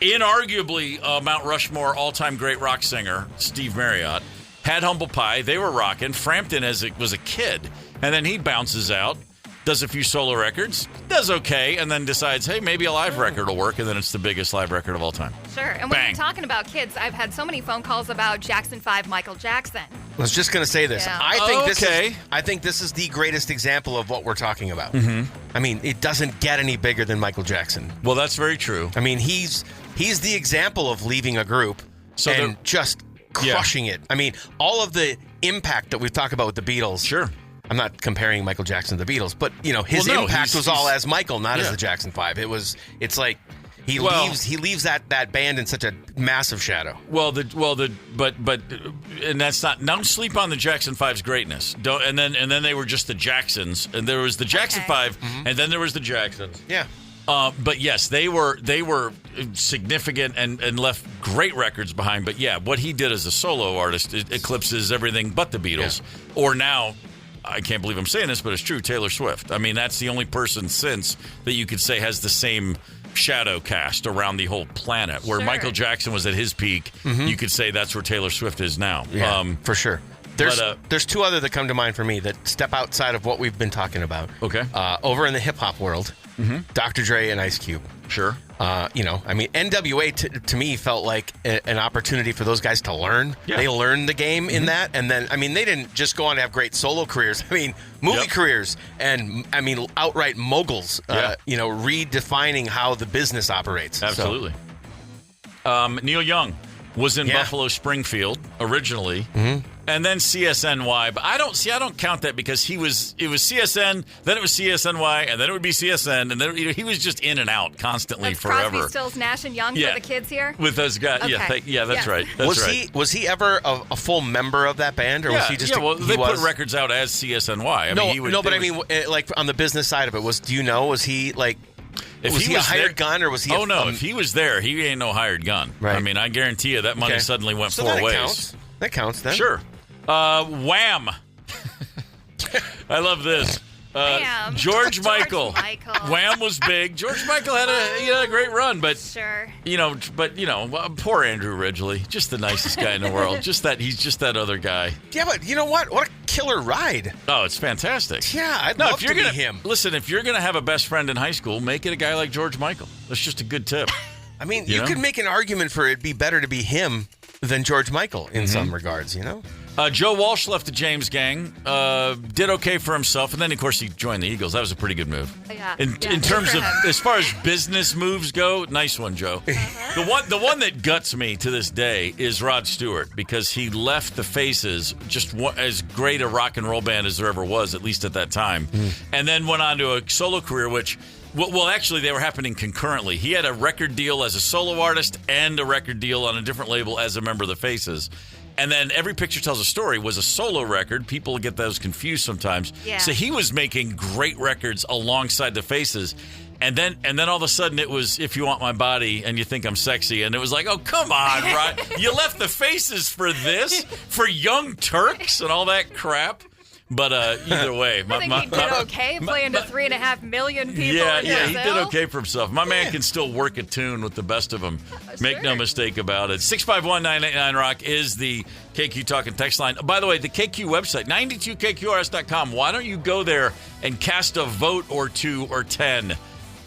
Inarguably, Mount Rushmore all-time great rock singer, Steve Marriott, had Humble Pie. They were rocking. Frampton was a kid. And then he bounces out, does a few solo records, does okay, and then decides, hey, maybe a live record will work, and then it's the biggest live record of all time. Sure. And when you're talking about kids, I've had so many phone calls about Jackson 5 Michael Jackson. I was just going to say this. Yeah. I think this is the greatest example of what we're talking about. I mean, it doesn't get any bigger than Michael Jackson. Well, that's very true. I mean, he's the example of leaving a group and just crushing it. I mean, all of the impact that we've talked about with the Beatles. Sure. I'm not comparing Michael Jackson to the Beatles, but his impact was all as Michael, not as the Jackson 5. It's like he leaves that band in such a massive shadow. And that's not. Don't sleep on the Jackson 5's greatness. And then they were just the Jacksons, and there was the Jackson 5, and then there was the Jacksons. Yeah. But yes, they were significant and left great records behind. But yeah, what he did as a solo artist eclipses everything but the Beatles. Yeah. Or now, I can't believe I'm saying this, but it's true, Taylor Swift. I mean, that's the only person since that you could say has the same shadow cast around the whole planet. Where Michael Jackson was at his peak, you could say that's where Taylor Swift is now. Yeah, for sure. There's 2 other that come to mind for me that step outside of what we've been talking about. Okay. Over in the hip-hop world, Dr. Dre and Ice Cube. Sure. NWA to me felt like an opportunity for those guys to learn. Yeah. They learned the game in that, and then they didn't just go on to have great solo careers. I mean, movie careers, and outright moguls. Redefining how the business operates. Absolutely. So. Neil Young was in Buffalo Springfield originally. And then CSNY, but I don't count that because it was CSN, then it was CSNY, and then it would be CSN, and then he was just in and out constantly forever. Crosby, Stills, Nash and Young for the kids here? With those guys, that's right. Was he ever a full member of that band, or was he just? They put records out as CSNY. Like on the business side of it, was he like? Was he a hired gun, or was he? If he was there, he ain't no hired gun. Right. I mean, I guarantee you that money suddenly went 4 ways. That counts then. Sure. Wham! I love this. Wham. George Michael. Wham was big. George Michael had a great run, but sure. Poor Andrew Ridgeley, just the nicest guy in the world. He's just that other guy. Yeah, but you know what? What a killer ride. Oh, it's fantastic. Yeah, I'd love to be him. Listen, if you're gonna have a best friend in high school, make it a guy like George Michael. That's just a good tip. I mean, you could make an argument for it'd be better to be him than George Michael in some regards, Joe Walsh left the James Gang, did okay for himself, and then, of course, he joined the Eagles. That was a pretty good move. Yeah. In terms of, as far as business moves go, nice one, Joe. The one that guts me to this day is Rod Stewart, because he left the Faces, just as great a rock and roll band as there ever was, at least at that time, and then went on to a solo career, which... Well, actually, they were happening concurrently. He had a record deal as a solo artist and a record deal on a different label as a member of the Faces. And then Every Picture Tells a Story was a solo record. People get those confused sometimes. Yeah. So he was making great records alongside the Faces. And then all of a sudden it was If You Want My Body and You Think I'm Sexy. And it was like, oh, come on, Rod. You left the Faces for this? For Young Turks and all that crap? But either way, I think he did okay playing to 3.5 million people. Yeah, he did okay for himself. My man can still work a tune with the best of them. Make no mistake about it. 651-989-ROCK is the KQ Talk and text line. By the way, the KQ website, 92KQRS.com. Why don't you go there and cast a vote or 2 or 10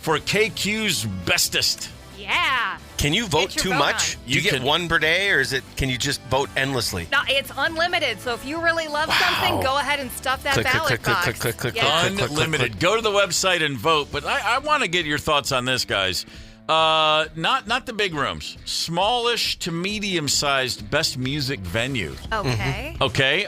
for KQ's bestest? Yeah. Can you vote too much? You get one per day, or can you just vote endlessly? No, it's unlimited. So if you really love something, go ahead and stuff that ballot box. Click. Unlimited. Go to the website and vote. But I want to get your thoughts on this, guys. Not the big rooms. Smallish to medium-sized best music venue. Okay. Okay.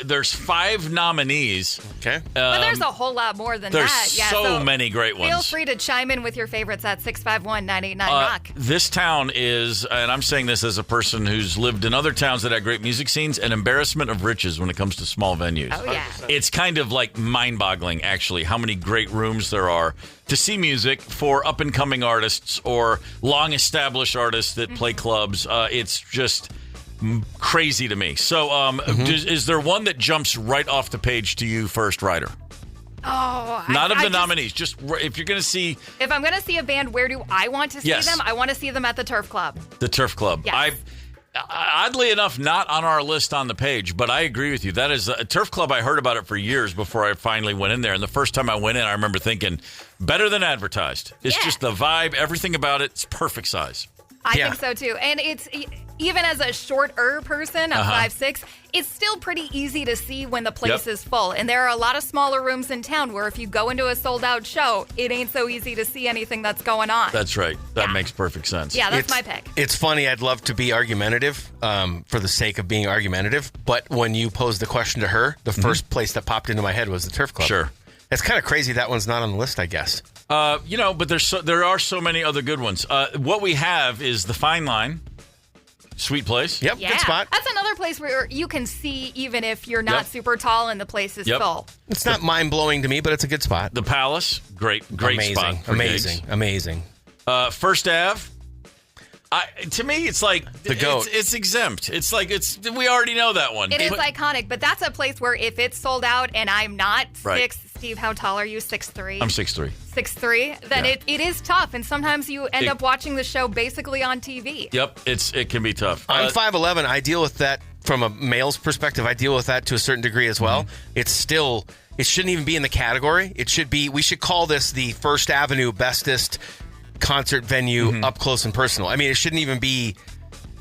There's 5 nominees. Okay. But there's a whole lot more than there's that. Yeah, so many great ones. Feel free to chime in with your favorites at 651-989-ROCK. This town is, and I'm saying this as a person who's lived in other towns that have great music scenes, an embarrassment of riches when it comes to small venues. Oh, yeah. It's kind of like mind-boggling, actually, how many great rooms there are to see music for up-and-coming artists or long-established artists that play clubs. It's just crazy to me. So is there one that jumps right off the page to you first, Ryder? Oh, Not of the nominees. Just if you're going to see... If I'm going to see a band, where do I want to see them? I want to see them at the Turf Club. The Turf Club. Yes. Oddly enough, not on our list on the page, but I agree with you. That is a Turf Club. I heard about it for years before I finally went in there. And the first time I went in, I remember thinking, better than advertised. It's just the vibe, everything about it. It's perfect size. I think so, too. And it's... Even as a shorter person, I'm 5'6", it's still pretty easy to see when the place is full. And there are a lot of smaller rooms in town where if you go into a sold-out show, it ain't so easy to see anything that's going on. That's right. That makes perfect sense. Yeah, that's my pick. It's funny. I'd love to be argumentative for the sake of being argumentative. But when you posed the question to her, the first place that popped into my head was the Turf Club. Sure. It's kind of crazy that one's not on the list, I guess. But there are so many other good ones. What we have is the Fine Line. Sweet place. Yep, good spot. That's another place where you can see even if you're not super tall and the place is full. It's not mind-blowing to me, but it's a good spot. The Palace, great spot. Amazing. First Ave. To me, it's like the GOAT. It's exempt. It's like we already know that one. It is iconic, but that's a place where if it's sold out and I'm not 6, Steve, how tall are you? 6'3"? I'm 6'3". 6'3", then it is tough, and sometimes you end up watching the show basically on TV. Yep, it can be tough. I'm 5'11". I deal with that from a male's perspective. I deal with that to a certain degree as well. It shouldn't even be in the category. We should call this the First Avenue bestest concert venue up close and personal. I mean, it shouldn't even be.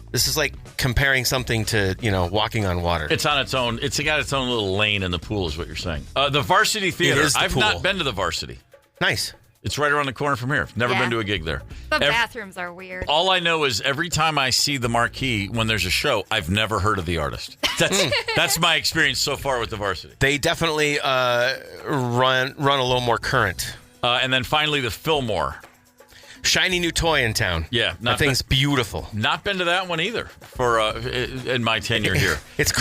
This is like comparing something to, walking on water. It's on its own. It's got its own little lane in the pool is what you're saying. The Varsity Theater. I've not been to the Varsity. Nice. It's right around the corner from here. Never been to a gig there. The bathrooms are weird. All I know is every time I see the marquee when there's a show, I've never heard of the artist. That's my experience so far with the Varsity. They definitely run a little more current. And then finally the Fillmore. Shiny new toy in town. Yeah. That thing's beautiful. Not been to that one either in my tenure here. It's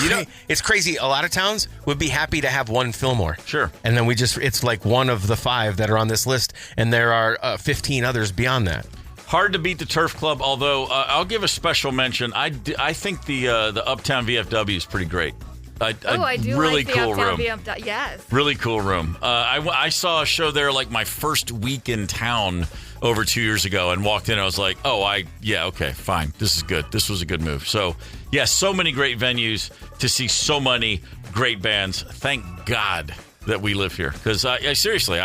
crazy. A lot of towns would be happy to have one Fillmore. Sure. And then it's like one of the 5 that are on this list, and there are 15 others beyond that. Hard to beat the Turf Club, although I'll give a special mention. I think the Uptown VFW is pretty great. I do really like the cool Uptown room. BMW. Yes. Really cool room. I saw a show there like my first week in town over 2 years ago and walked in. I was like, okay, fine. This is good. This was a good move. So, yeah, so many great venues to see so many great bands. Thank God that we live here. Because seriously,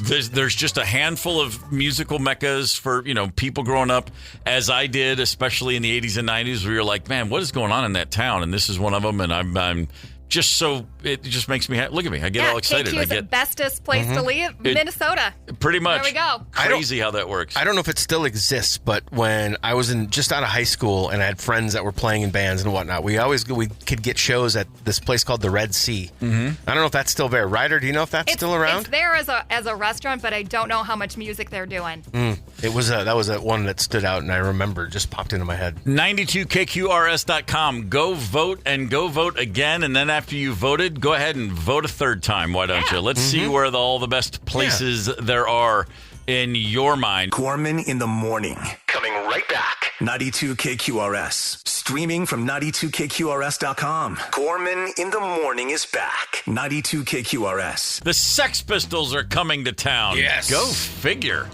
there's just a handful of musical meccas for, people growing up, as I did, especially in the 80s and 90s, where you're like, man, what is going on in that town? And this is one of them. And I'm just so, it just makes me, look at me. I get all excited. KQ's the bestest place to live, Minnesota. Pretty much. There we go. Crazy how that works. I don't know if it still exists, but when I was just out of high school and I had friends that were playing in bands and whatnot, we could get shows at this place called the Red Sea. Mm-hmm. I don't know if that's still there. Ryder, do you know if that's still around? It's there as a restaurant, but I don't know how much music they're doing. It was that was one that stood out, and I remember just popped into my head. 92KQRS.com. Go vote and go vote again, and then after you voted, go ahead and vote a third time. Why don't you? Let's see where all the best places there are in your mind. Gorman in the morning. Coming right back. 92KQRS. Streaming from 92KQRS.com. Gorman in the morning is back. 92KQRS. The Sex Pistols are coming to town. Yes. Go figure.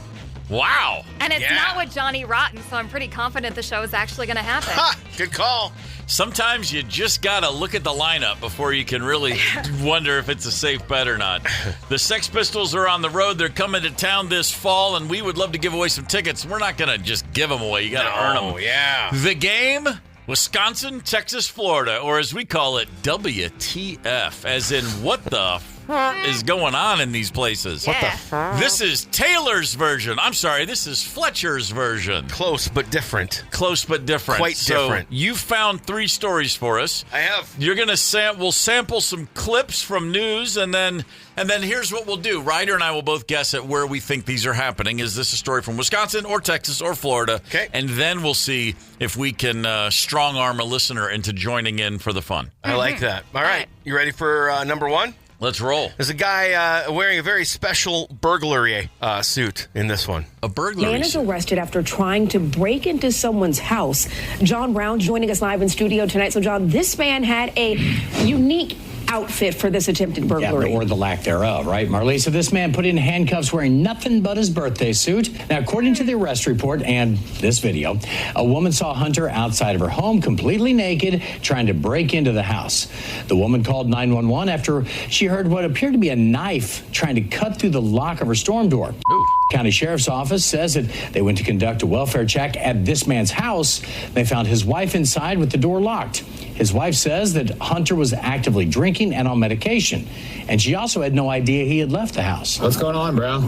Wow. And it's not with Johnny Rotten, so I'm pretty confident the show is actually going to happen. Ha! Good call. Sometimes you just got to look at the lineup before you can really wonder if it's a safe bet or not. The Sex Pistols are on the road. They're coming to town this fall, and we would love to give away some tickets. We're not going to just give them away. You got to earn them. Oh, yeah. The game, Wisconsin, Texas, Florida, or as we call it, WTF, as in what the is going on in these places? Yeah. What the This is Taylor's version. I'm sorry, this is Fletcher's version. Close but different. Close but different. Quite different. You found 3 stories for us. I have. You're gonna we'll sample some clips from news, and then here's what we'll do. Ryder and I will both guess at where we think these are happening. Is this a story from Wisconsin or Texas or Florida? Okay. And then we'll see if we can strong arm a listener into joining in for the fun. I like that. All right. You ready for number 1? Let's roll. There's a guy wearing a very special burglary suit in this one. A burglary Man is suit. arrested after trying to break into someone's house. John Brown joining us live in studio tonight. So, John, this man had a unique outfit for this attempted burglary. Or the lack thereof, right, Marley? So this man put in handcuffs wearing nothing but his birthday suit. Now, according to the arrest report and this video, a woman saw Hunter outside of her home completely naked trying to break into the house. The woman called 911 after she heard what appeared to be a knife trying to cut through the lock of her storm door. Ooh. County Sheriff's Office says that they went to conduct a welfare check at this man's house. They found his wife inside with the door locked. His wife says that Hunter was actively drinking and on medication, and she also had no idea he had left the house. What's going on, bro?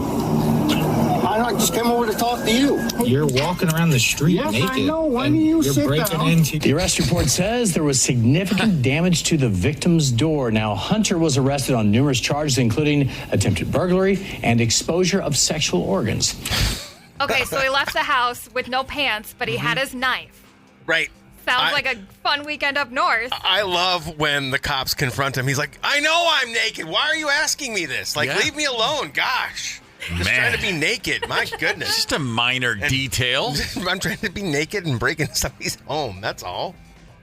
I just came over to talk to you. You're walking around the street naked. Yes, I know. Why do you sit down? The arrest report says there was significant damage to the victim's door. Now, Hunter was arrested on numerous charges, including attempted burglary and exposure of sexual organs. Okay, so he left the house with no pants, but he had his knife. Right. Sounds like a fun weekend up north. I love when the cops confront him. He's like, I know I'm naked. Why are you asking me this? Like, leave me alone. Gosh. I'm just trying to be naked. My goodness. Just a minor detail. I'm trying to be naked and break into somebody's home. That's all.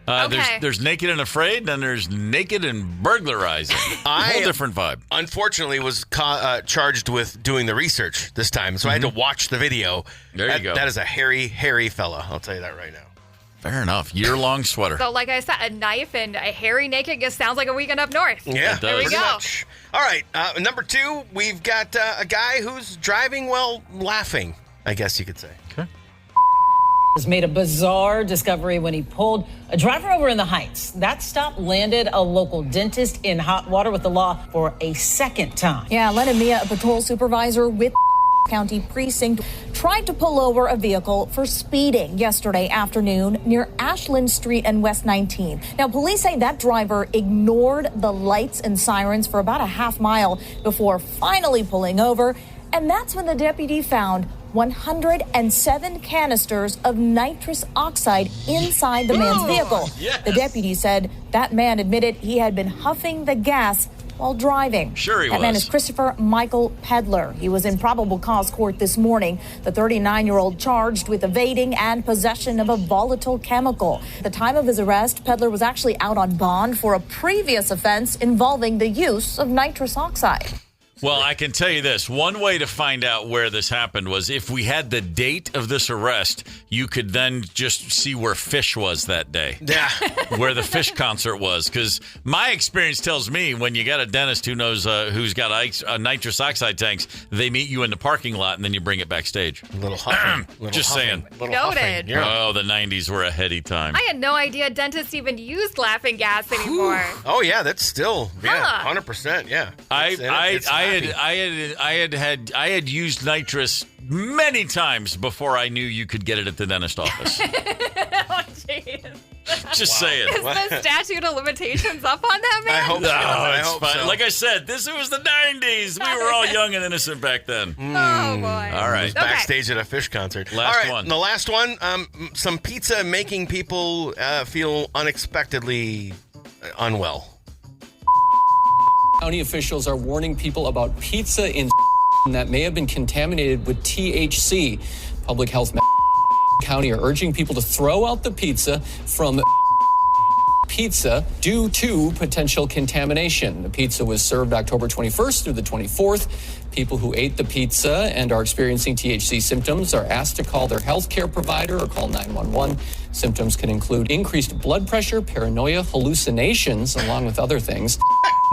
Okay. There's naked and afraid, and there's naked and burglarizing. A whole different vibe. Unfortunately, was charged with doing the research this time, so I had to watch the video. There you go. That is a hairy, hairy fella. I'll tell you that right now. Fair enough. Year-long sweater. So, like I said, a knife and a hairy naked just sounds like a weekend up north. Yeah, It does. There we pretty go. much. All right, number 2, we've got a guy who's driving while laughing, I guess you could say. Okay. Has made a bizarre discovery when he pulled a driver over in the Heights. That stop landed a local dentist in hot water with the law for a second time. Yeah, Lenna Mia, a patrol supervisor with County Precinct, tried to pull over a vehicle for speeding yesterday afternoon near Ashland Street and West 19. Now, police say that driver ignored the lights and sirens for about a half mile before finally pulling over. And that's when the deputy found 107 canisters of nitrous oxide inside the man's vehicle. Yes. The deputy said that man admitted he had been huffing the gas while driving. Sure he was. That man is Christopher Michael Pedler. He was in probable cause court this morning. The 39-year-old charged with evading and possession of a volatile chemical. At the time of his arrest, Pedler was actually out on bond for a previous offense involving the use of nitrous oxide. Well, I can tell you this. One way to find out where this happened was if we had the date of this arrest, you could then just see where Fish was that day. Yeah. Where the Fish concert was. Because my experience tells me when you got a dentist who knows who's got nitrous oxide tanks, they meet you in the parking lot and then you bring it backstage. A little huffing. Just saying. Noted. Yeah. Oh, the 90s were a heady time. I had no idea dentists even used laughing gas anymore. Oh, yeah, that's still, 100%, yeah. I had used nitrous many times before I knew you could get it at the dentist office. Oh, jeez. Just saying. Is the statute of limitations up on that, man? I hope so. No, it's fine. So. Like I said, it was the 90s. We were all young and innocent back then. Oh, boy. All right. Backstage at a Fish concert. Last one. The last one, some pizza making people feel unexpectedly unwell. County officials are warning people about pizza in that may have been contaminated with THC. Public Health County are urging people to throw out the pizza from pizza due to potential contamination. The pizza was served October 21st through the 24th. People who ate the pizza and are experiencing THC symptoms are asked to call their healthcare provider or call 911. Symptoms can include increased blood pressure, paranoia, hallucinations, along with other things.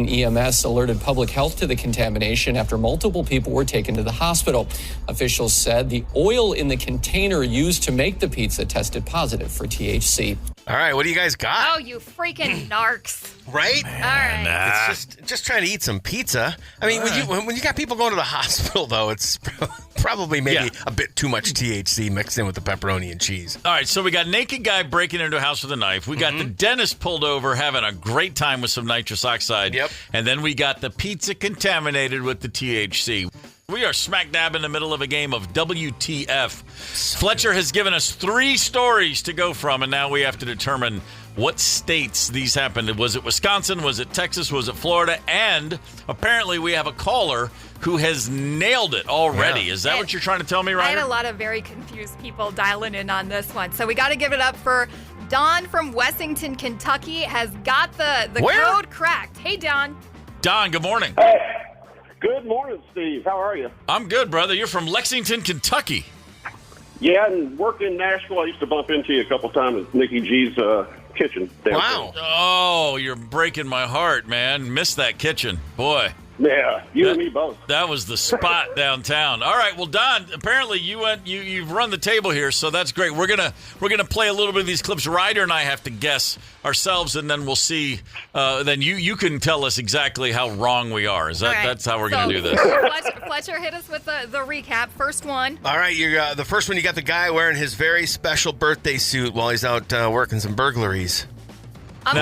EMS alerted public health to the contamination after multiple people were taken to the hospital. Officials said the oil in the container used to make the pizza tested positive for THC. All right, what do you guys got? Oh, you freaking narcs. Right? All right. It's just trying to eat some pizza. I mean, when you got people going to the hospital, though, it's probably maybe a bit too much THC mixed in with the pepperoni and cheese. All right, so we got naked guy breaking into a house with a knife. We got the dentist pulled over having a great time with some nitrous oxide. Yep. And then we got the pizza contaminated with the THC. We are smack dab in the middle of a game of WTF. Fletcher has given us 3 stories to go from, and now we have to determine what states these happened. Was it Wisconsin? Was it Texas? Was it Florida? And apparently we have a caller who has nailed it already. Yeah. Is that what you're trying to tell me, Ryder? I had a lot of very confused people dialing in on this one. So we got to give it up for Don from Wessington, Kentucky has got the code cracked. Hey, Don. Don, good morning. Hey. Good morning, Steve. How are you? I'm good, brother. You're from Lexington, Kentucky. Yeah, and working in Nashville, I used to bump into you a couple times at Nikki G's kitchen. Wow. Oh, you're breaking my heart, man. Missed that kitchen. Boy. Yeah, you and me both. That was the spot downtown. All right, well, Don, apparently you've run the table here, so that's great. We're gonna play a little bit of these clips. Ryder and I have to guess ourselves, and then we'll see. Then you can tell us exactly how wrong we are. That's how we're gonna do this? Fletcher, hit us with the recap. First one. All right, the first one. You got the guy wearing his very special birthday suit while he's out working some burglaries. I'm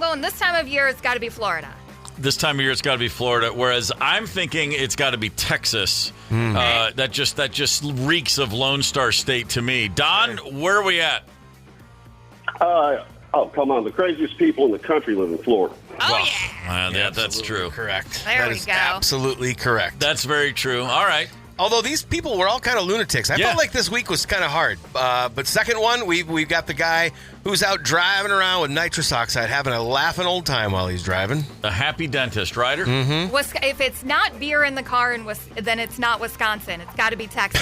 going. This time of year, it's got to be Florida. This time of year, it's got to be Florida. Whereas I'm thinking it's got to be Texas. That just reeks of Lone Star State to me. Don, where are we at? Oh, come on. The craziest people in the country live in Florida. Yeah, that's true. Correct. There that we is go. Absolutely correct. That's very true. All right. Although these people were all kind of lunatics. I felt like this week was kind of hard. But second one, we've got the guy who's out driving around with nitrous oxide, having a laughing old time while he's driving. A happy dentist, Ryder. Mm-hmm. If it's not beer in the car, then it's not Wisconsin. It's got to be Texas.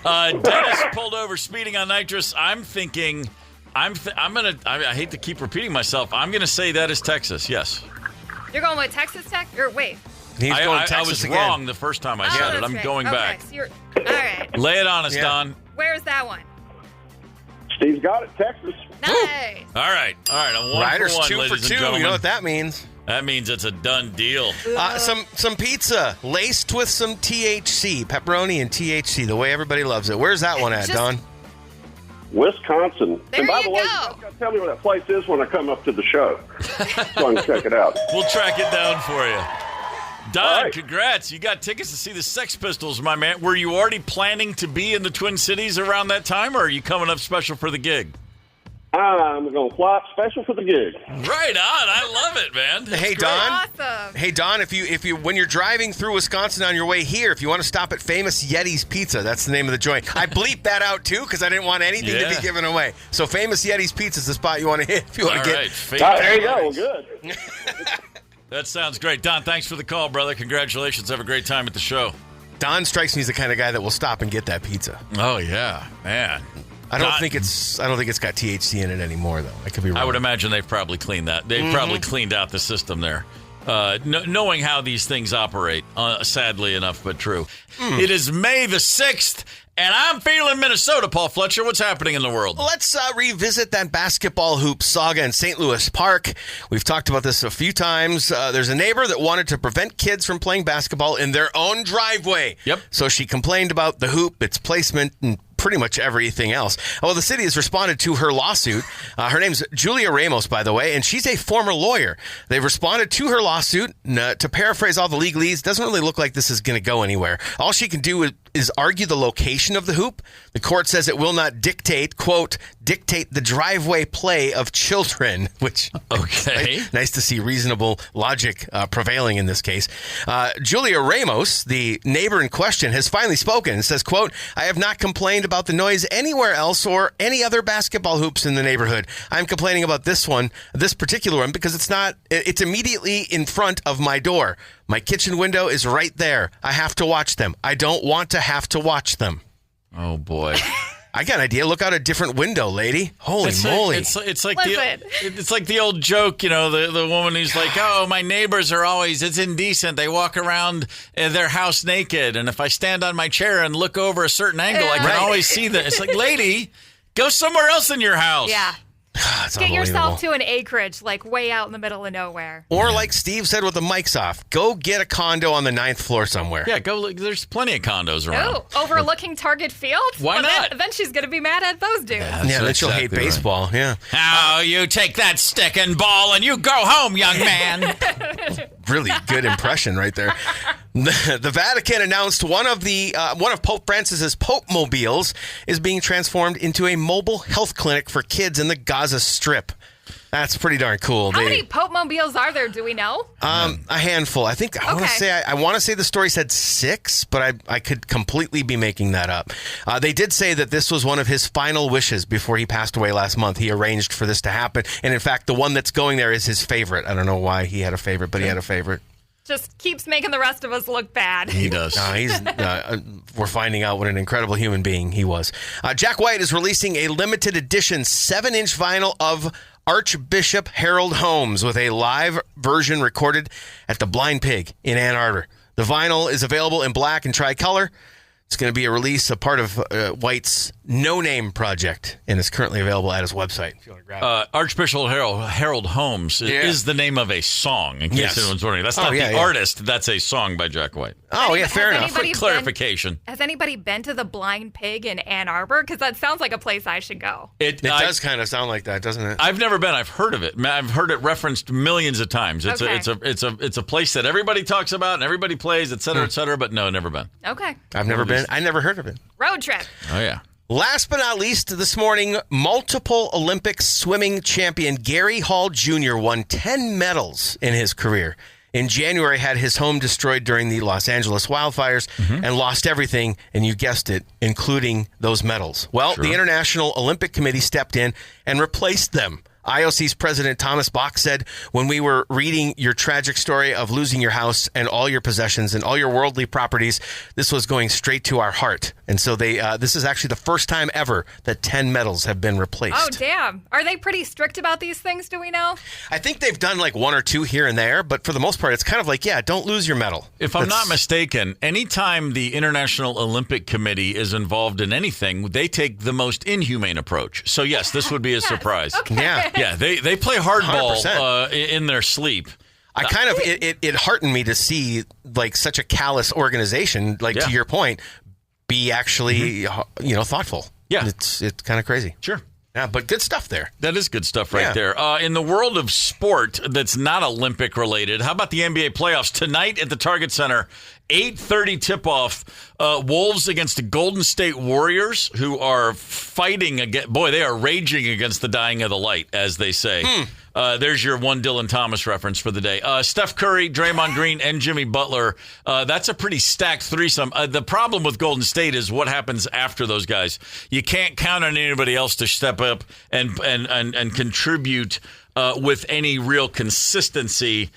Dennis pulled over speeding on nitrous. I'm thinking, I hate to keep repeating myself. I'm going to say that is Texas, yes. You're going with Texas Tech? Or wait. I was wrong the first time I said it. I'm going back. So all right. Lay it on us, Don. Where's that one? Steve's got it, Texas. Nice. All right. A 1 Ryder's for 1, 2 for ladies 2. and gentlemen. You know what that means? That means it's a done deal. Some pizza laced with some THC, pepperoni and THC, the way everybody loves it. Where's that one at, Don? Wisconsin. There and by you the way, go. you guys got to tell me where that place is when I come up to the show, so I can check it out. We'll track it down for you. Don, right. Congrats. You got tickets to see the Sex Pistols, my man. Were you already planning to be in the Twin Cities around that time, or are you coming up special for the gig? I'm going to fly up special for the gig. Right on. I love it, man. Hey, Don. Awesome. Hey, Don, if you when you're driving through Wisconsin on your way here, if you want to stop at Famous Yeti's Pizza, that's the name of the joint. I bleeped that out, too, because I didn't want anything to be given away. So Famous Yeti's Pizza is the spot you want to hit if you want to get. There you go. Well, good. That sounds great. Don, thanks for the call, brother. Congratulations. Have a great time at the show. Don strikes me as the kind of guy that will stop and get that pizza. Oh, yeah. Man. I don't think it's got THC in it anymore, though. I could be wrong. I would imagine they've probably cleaned that. They've probably cleaned out the system there. Knowing how these things operate, sadly enough, but true. It is May the 6th, and I'm feeling Minnesota, Paul Fletcher. What's happening in the world? Let's revisit that basketball hoop saga in St. Louis Park. We've talked about this a few times. There's a neighbor that wanted to prevent kids from playing basketball in their own driveway. Yep. So she complained about the hoop, its placement, and pretty much everything else. Well, the city has responded to her lawsuit. Her name's Julia Ramos, by the way, and she's a former lawyer. They've responded to her lawsuit. To paraphrase all the legalese, doesn't really look like this is going to go anywhere. All she can do is argue the location of the hoop. The court says it will not dictate, quote, dictate the driveway play of children, which, okay, nice to see reasonable logic prevailing in this case. Julia Ramos, the neighbor in question, has finally spoken and says, quote, I have not complained about the noise anywhere else or any other basketball hoops in the neighborhood. I'm complaining about this particular one, because it's immediately in front of my door. My kitchen window is right there. I have to watch them. I don't want to have to watch them. Oh, boy. I got an idea. Look out a different window, lady. Holy moly. It's like the old joke, the woman who's like, oh, my neighbors it's indecent. They walk around their house naked. And if I stand on my chair and look over a certain angle, I can always see them. It's like, lady, go somewhere else in your house. Yeah. Get yourself to an acreage, like way out in the middle of nowhere. Or like Steve said with the mics off, go get a condo on the 9th floor somewhere. Yeah, go look. There's plenty of condos around. Oh, overlooking Target Field? Why not? Then she's going to be mad at those dudes. Yeah, then she'll hate baseball. Right. Yeah. Oh, you take that stick and ball and you go home, young man. Really good impression right there. The Vatican announced one of Pope Francis's Pope mobiles is being transformed into a mobile health clinic for kids in the Gaza Strip. That's pretty darn cool. How many Pope mobiles are there? Do we know? A handful. I think I want to say the story said 6, but I could completely be making that up. They did say that this was one of his final wishes before he passed away last month. He arranged for this to happen, and in fact, the one that's going there is his favorite. I don't know why he had a favorite, but he had a favorite. Just keeps making the rest of us look bad. He does. We're finding out what an incredible human being he was. Jack White is releasing a limited edition 7-inch vinyl of Archbishop Harold Holmes with a live version recorded at the Blind Pig in Ann Arbor. The vinyl is available in black and tricolor. It's going to be a part of White's No Name project, and it's currently available at his website. If you want to grab it. Archbishop Harold Holmes is the name of a song, in case anyone's wondering. That's not the artist. That's a song by Jack White. Oh, yeah, fair enough. For clarification. Has anybody been to the Blind Pig in Ann Arbor? Because that sounds like a place I should go. It does kind of sound like that, doesn't it? I've never been. I've heard of it. I've heard it referenced millions of times. It's a place that everybody talks about and everybody plays, et cetera, but no, never been. Okay. I've never been. I never heard of it. Road trip. Oh, yeah. Last but not least, this morning, multiple Olympic swimming champion Gary Hall Jr. won 10 medals in his career. In January, had his home destroyed during the Los Angeles wildfires and lost everything, and you guessed it, including those medals. Well, the International Olympic Committee stepped in and replaced them. IOC's president Thomas Bach said, when we were reading your tragic story of losing your house and all your possessions and all your worldly properties, this was going straight to our heart. And so this is actually the first time ever that 10 medals have been replaced. Oh, damn. Are they pretty strict about these things, do we know? I think they've done like 1 or 2 here and there, but for the most part, it's kind of like, don't lose your medal. If I'm not mistaken, anytime the International Olympic Committee is involved in anything, they take the most inhumane approach. So, yes, this would be a surprise. Okay. Yeah, they play hardball in their sleep. I kind of it heartened me to see like such a callous organization, like to your point, be actually thoughtful. Yeah, it's kind of crazy. Sure. Yeah, but good stuff there. That is good stuff right there. In the world of sport that's not Olympic related, how about the NBA playoffs? Tonight at the Target Center, 8:30 tip-off, Wolves against the Golden State Warriors, who are fighting against, boy, they are raging against the dying of the light, as they say. There's your one Dylan Thomas reference for the day. Steph Curry, Draymond Green, and Jimmy Butler. That's a pretty stacked threesome. The problem with Golden State is what happens after those guys. You can't count on anybody else to step up and contribute with any real consistency.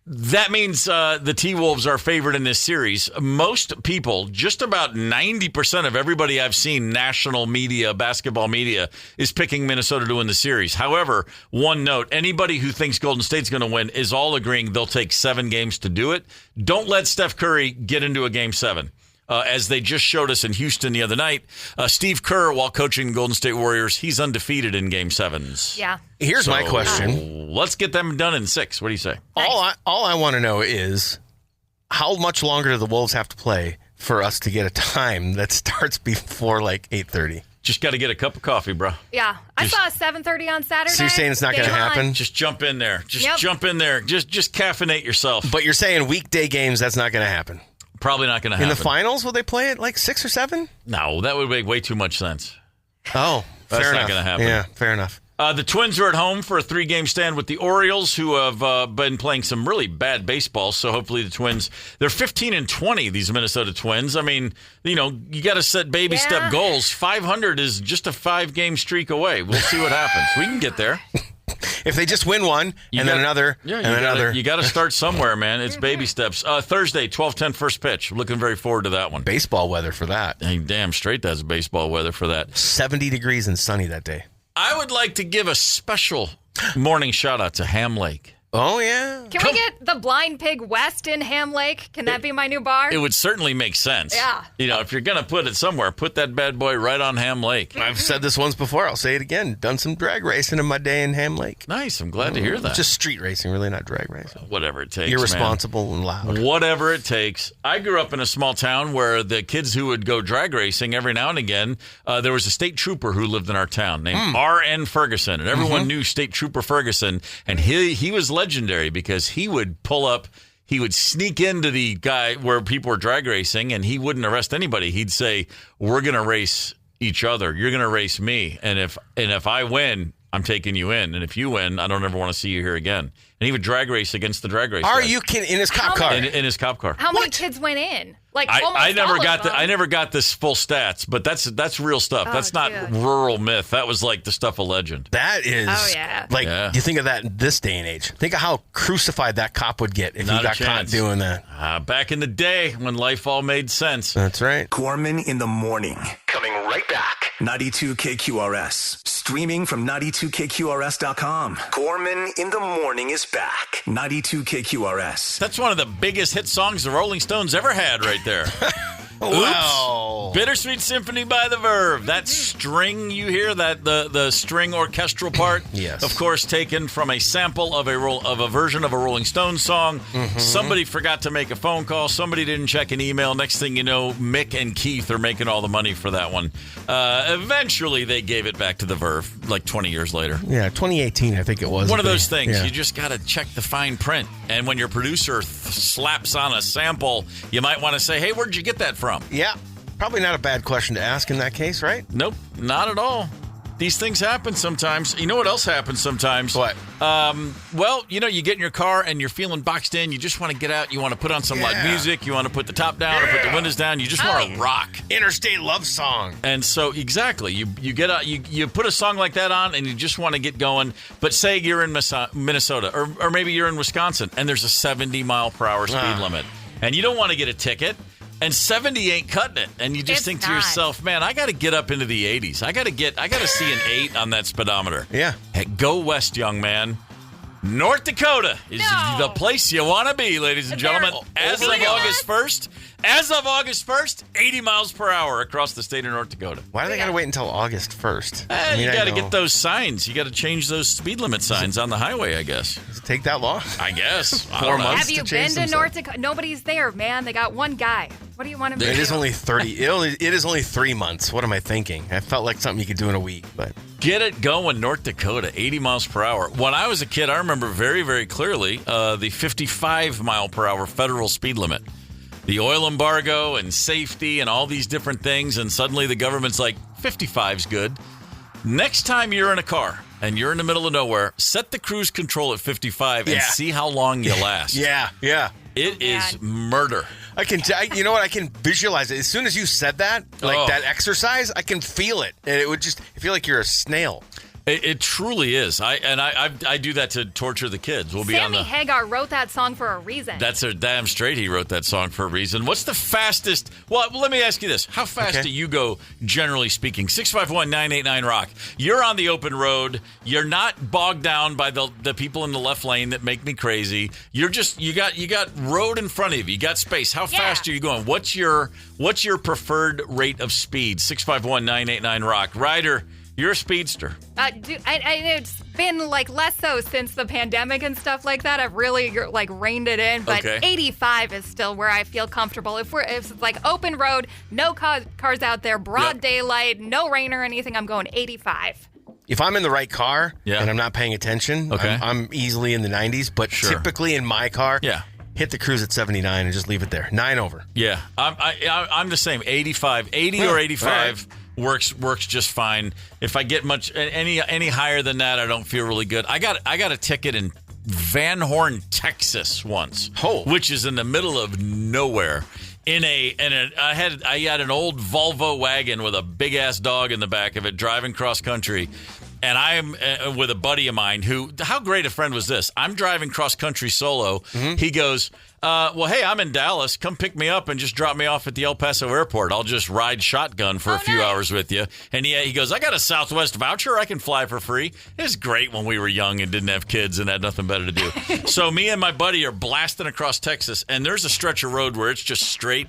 That means the T-Wolves are favored in this series. Most people, just about 90% of everybody I've seen, national media, basketball media, is picking Minnesota to win the series. However, one note, anybody who thinks Golden State's going to win is all agreeing they'll take 7 games to do it. Don't let Steph Curry get into a Game 7. As they just showed us in Houston the other night, Steve Kerr, while coaching the Golden State Warriors, he's undefeated in Game 7s. Yeah. Here's my question. Let's get them done in 6. What do you say? All I want to know is how much longer do the Wolves have to play for us to get a time that starts before like 8:30? Just got to get a cup of coffee, bro. Yeah. I saw 7:30 on Saturday. So you're saying it's not going to happen? Just jump in there. Jump in there. Just caffeinate yourself. But you're saying weekday games, that's not going to happen? Probably not going to happen. In the finals, will they play it like 6 or 7? No, that would make way too much sense. Oh, that's fair not enough. going to happen. Yeah, fair enough. The Twins are at home for a 3-game stand with the Orioles, who have been playing some really bad baseball. So hopefully the Twins, they're 15-20, these Minnesota Twins. I mean, you got to set baby step goals. 500 is just a 5-game streak away. We'll see what happens. We can get there. If they just win one, then another, and another. You got to start somewhere, man. It's baby steps. Thursday, 12:10 first pitch. Looking very forward to that one. Baseball weather for that. Hey, damn straight that's baseball weather for that. 70 degrees and sunny that day. I would like to give a special morning shout-out to Ham Lake. Oh, yeah. Can we get the Blind Pig West in Ham Lake? Can that be my new bar? It would certainly make sense. Yeah. If you're going to put it somewhere, put that bad boy right on Ham Lake. I've said this once before. I'll say it again. Done some drag racing in my day in Ham Lake. Nice. I'm glad to hear that. Just street racing, really, not drag racing. Whatever it takes, Irresponsible and loud. Whatever it takes. I grew up in a small town where the kids who would go drag racing every now and again, there was a state trooper who lived in our town named R.N. Ferguson. And everyone knew State Trooper Ferguson. And he was legendary because he would pull up, he would sneak into the guy where people were drag racing, and he wouldn't arrest anybody. He'd say, "We're going to race each other. You're going to race me. And if I win, I'm taking you in. And if you win, I don't ever want to see you here again." And he would drag race against the drag race. Are guys. you kidding? In his cop car? In his cop car. How many kids went in? Like I never got this full stats, but that's real stuff. That's not rural myth. That was like the stuff of legend. That is you think of that in this day and age. Think of how crucified that cop would get if he got caught doing that. Back in the day when life all made sense. That's right. Gorman in the morning. Coming right back. 92 KQRS. Streaming from 92KQRS.com. Gorman in the morning is back. 92 KQRS. That's one of the biggest hit songs the Rolling Stones ever had right there. Wow. Bittersweet Symphony by the Verve. That string you hear, that the string orchestral part, yes, of course, taken from a sample of a version of a Rolling Stones song. Somebody forgot to make a phone call. Somebody didn't check an email. Next thing you know, Mick and Keith are making all the money for that one. Eventually, they gave it back to the Verve, like 20 years later. Yeah, 2018, I think it was. One of those things. Yeah. You just got to check the fine print. And when your producer slaps on a sample, you might want to say, "Hey, where'd you get that from?" Yeah, probably not a bad question to ask in that case, right? Nope, not at all. These things happen sometimes. You know what else happens sometimes? What? Well, you get in your car and you're feeling boxed in. You just want to get out. You want to put on some loud music. You want to put the top down or put the windows down. You just want to rock. Interstate love song. And so, exactly. You get out. You put a song like that on and you just want to get going. But say you're in Minnesota or maybe you're in Wisconsin and there's a 70-mile-per-hour speed limit. And you don't want to get a ticket. And 70 ain't cutting it. And you just think to yourself, man, I got to get up into the 80s. I got to see an 8 on that speedometer. Yeah. Hey, go west, young man. North Dakota is the place you want to be, ladies and gentlemen. As of August 1st, 80 miles per hour across the state of North Dakota. Why do they got to wait until August 1st? You got to get those signs. You got to change those speed limit signs on the highway, I guess. Does it take that long? I guess. 4 months. Have you been to North Dakota? Nobody's there, man. They got one guy. What do you want him to do? It is only 30. It is only 3 months. What am I thinking? I felt like something you could do in a week, but get it going, North Dakota, 80 miles per hour. When I was a kid, I remember very, very clearly the 55 mile per hour federal speed limit. the oil embargo and safety and all these different things, and suddenly the government's like, 55's good. Next time you're in a car and you're in the middle of nowhere, set the cruise control at 55 and see how long you last. Yeah. It is murder. You know what? I can visualize it. As soon as you said that, that exercise, I can feel it. And it would I feel like you're a snail. It truly is. I do that to torture the kids. We'll be Sammy Hagar wrote that song for a reason. That's a damn straight. He wrote that song for a reason. What's the fastest? Well, let me ask you this: how fast do you go, generally speaking? 651-989-ROCK. You're on the open road. You're not bogged down by the people in the left lane that make me crazy. You're just you got road in front of you. You got space. How fast are you going? What's your preferred rate of speed? 651-989-ROCK. Ryder, you're a speedster. It's been less so since the pandemic and stuff like that. I've really reined it in, but 85 is still where I feel comfortable. If it's open road, no cars out there, broad daylight, no rain or anything, I'm going 85. If I'm in the right car and I'm not paying attention, I'm easily in the 90s. But typically in my car, hit the cruise at 79 and just leave it there. 9 over. Yeah, I'm the same. 85, 80 or 85. Works just fine. If I get any higher than that, I don't feel really good. I got a ticket in Van Horn, Texas once, which is in the middle of nowhere. I had an old Volvo wagon with a big ass dog in the back of it driving cross country. And I'm with a buddy of mine how great a friend was this? I'm driving cross country solo. Mm-hmm. He goes, well, hey, I'm in Dallas. Come pick me up and just drop me off at the El Paso airport. I'll just ride shotgun for a few hours with you. And he goes, I got a Southwest voucher. I can fly for free. It was great when we were young and didn't have kids and had nothing better to do. So me and my buddy are blasting across Texas, and there's a stretch of road where it's just straight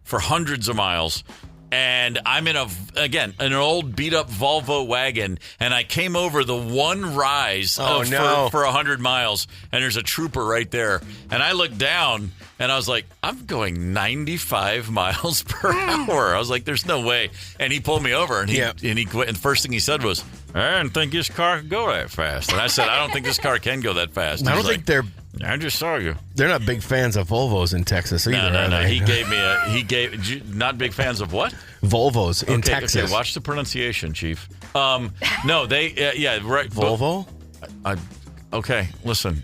for hundreds of miles. And I'm in an old beat-up Volvo wagon, and I came over the one rise for 100 miles, and there's a trooper right there. And I looked down, and I was like, I'm going 95 miles per hour. I was like, there's no way. And he pulled me over, and he quit. And the first thing he said was, I didn't think this car could go that fast. And I said, I don't think this car can go that fast. I don't think they're... I just saw you. They're not big fans of Volvos in Texas either. No. Not big fans of what? Volvos in Texas. Okay, watch the pronunciation, Chief. No, they, right. Volvo? Okay, listen.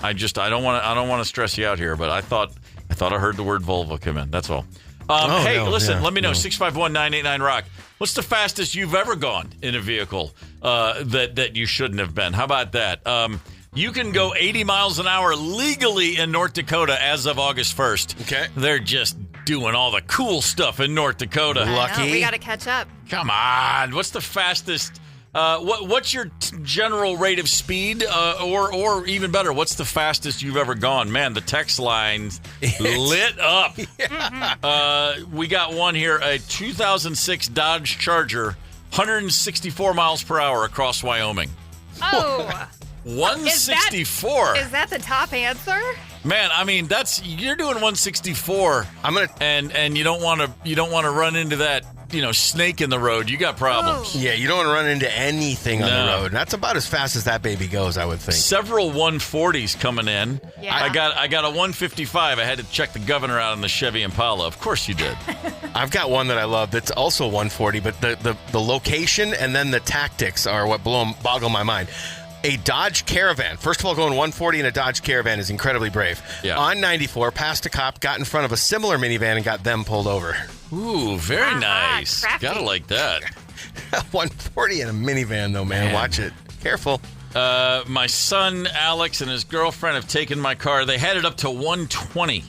I don't want to stress you out here, but I thought I heard the word Volvo come in. That's all. Let me know. 651-989-ROCK. What's the fastest you've ever gone in a vehicle that you shouldn't have been? How about that? You can go 80 miles an hour legally in North Dakota as of August 1st. Okay. They're just doing all the cool stuff in North Dakota. Lucky. We got to catch up. Come on. What's the fastest? What's your general rate of speed? Or even better, what's the fastest you've ever gone? Man, the text line's lit up. We got one here, a 2006 Dodge Charger, 164 miles per hour across Wyoming. Oh. 164. Is that the top answer? Man, I mean, you're doing 164. And you don't want to run into that, snake in the road. You got problems. Oh. Yeah, you don't want to run into anything on the road. That's about as fast as that baby goes, I would think. Several 140s coming in. Yeah. I got a 155. I had to check the governor out on the Chevy Impala. Of course you did. I've got one that I love that's also 140, but the location and then the tactics are what boggle my mind. A Dodge Caravan. First of all, going 140 in a Dodge Caravan is incredibly brave. Yeah. On 94, passed a cop, got in front of a similar minivan, and got them pulled over. Ooh, very nice. Crafty. Gotta like that. 140 in a minivan, though, man. Watch it. Careful. My son, Alex, and his girlfriend have taken my car. They had it up to 120.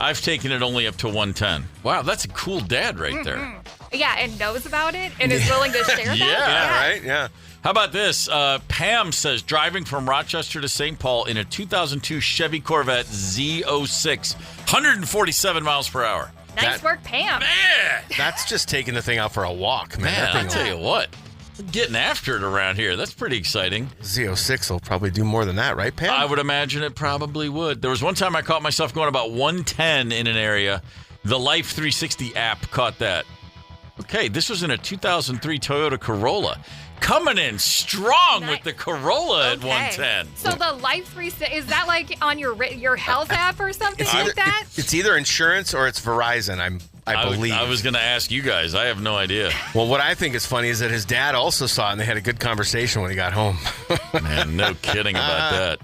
I've taken it only up to 110. Wow, that's a cool dad right there. Yeah, and knows about it and is willing to share that. Yeah, right? Yeah. How about this? Pam says, driving from Rochester to St. Paul in a 2002 Chevy Corvette Z06, 147 miles per hour. Nice work, Pam. Man! That's just taking the thing out for a walk, man. Man, I'll tell you what. We're getting after it around here. That's pretty exciting. Z06 will probably do more than that, right, Pam? I would imagine it probably would. There was one time I caught myself going about 110 in an area. The Life 360 app caught that. Okay, this was in a 2003 Toyota Corolla. Coming in strong with the Corolla at 110. So the Life 360, is that like on your health app or something like that? It's either insurance or it's Verizon, I believe. I was going to ask you guys. I have no idea. Well, what I think is funny is that his dad also saw it, and they had a good conversation when he got home. Man, no kidding about that.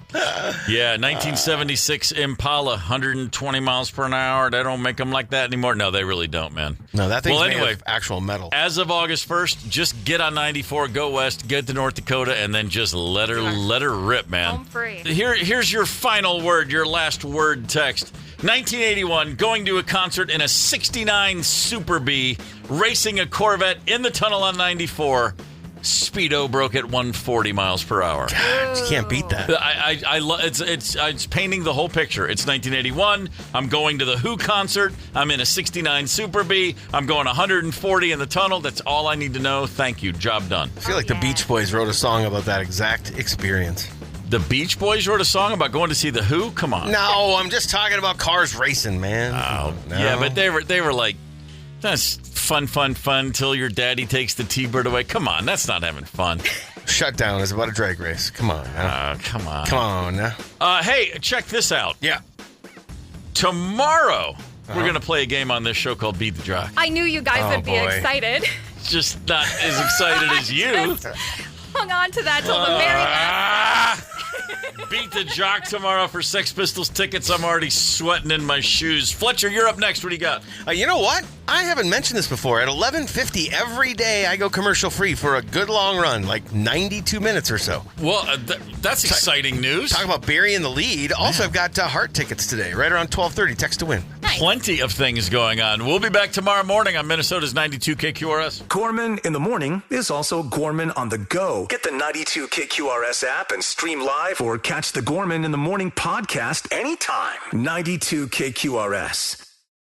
Yeah, 1976 Impala, 120 miles per hour. They don't make them like that anymore. No, they really don't, man. No, that thing's made of actual metal. As of August 1st, just get on 94, go west, get to North Dakota, and then just let her rip, man. Home free. Here's your final word, your last word text. 1981, going to a concert in a 69 Super Bee, racing a Corvette in the tunnel on 94. Speedo broke at 140 miles per hour. God, you can't beat that. It's painting the whole picture. It's 1981. I'm going to the Who concert. I'm in a 69 Super Bee. I'm going 140 in the tunnel. That's all I need to know. Thank you. Job done. I feel like the Beach Boys wrote a song about that exact experience. The Beach Boys wrote a song about going to see the Who? Come on. No, I'm just talking about cars racing, man. Oh, no. Yeah, but they were like, that's fun till your daddy takes the T-Bird away. Come on, that's not having fun. Shutdown is about a drag race. Come on. Come on. Come on now. Hey, check this out. Yeah. Tomorrow, we're going to play a game on this show called Beat the Jock. I knew you guys would be excited. Just not as excited as you. Hung on to that till the very end. Beat the Jock tomorrow for Sex Pistols tickets. I'm already sweating in my shoes. Fletcher, you're up next. What do you got? You know what? I haven't mentioned this before. At 11:50 every day, I go commercial free for a good long run, like 92 minutes or so. Well, that's exciting news. Talk about burying the lead. Also, I've got Heart tickets today, right around 12:30. Text to win. Nice. Plenty of things going on. We'll be back tomorrow morning on Minnesota's 92 KQRS. Gorman in the morning is also Gorman on the go. Get the 92 KQRS app and stream live or catch the Gorman in the morning podcast anytime. 92 KQRS.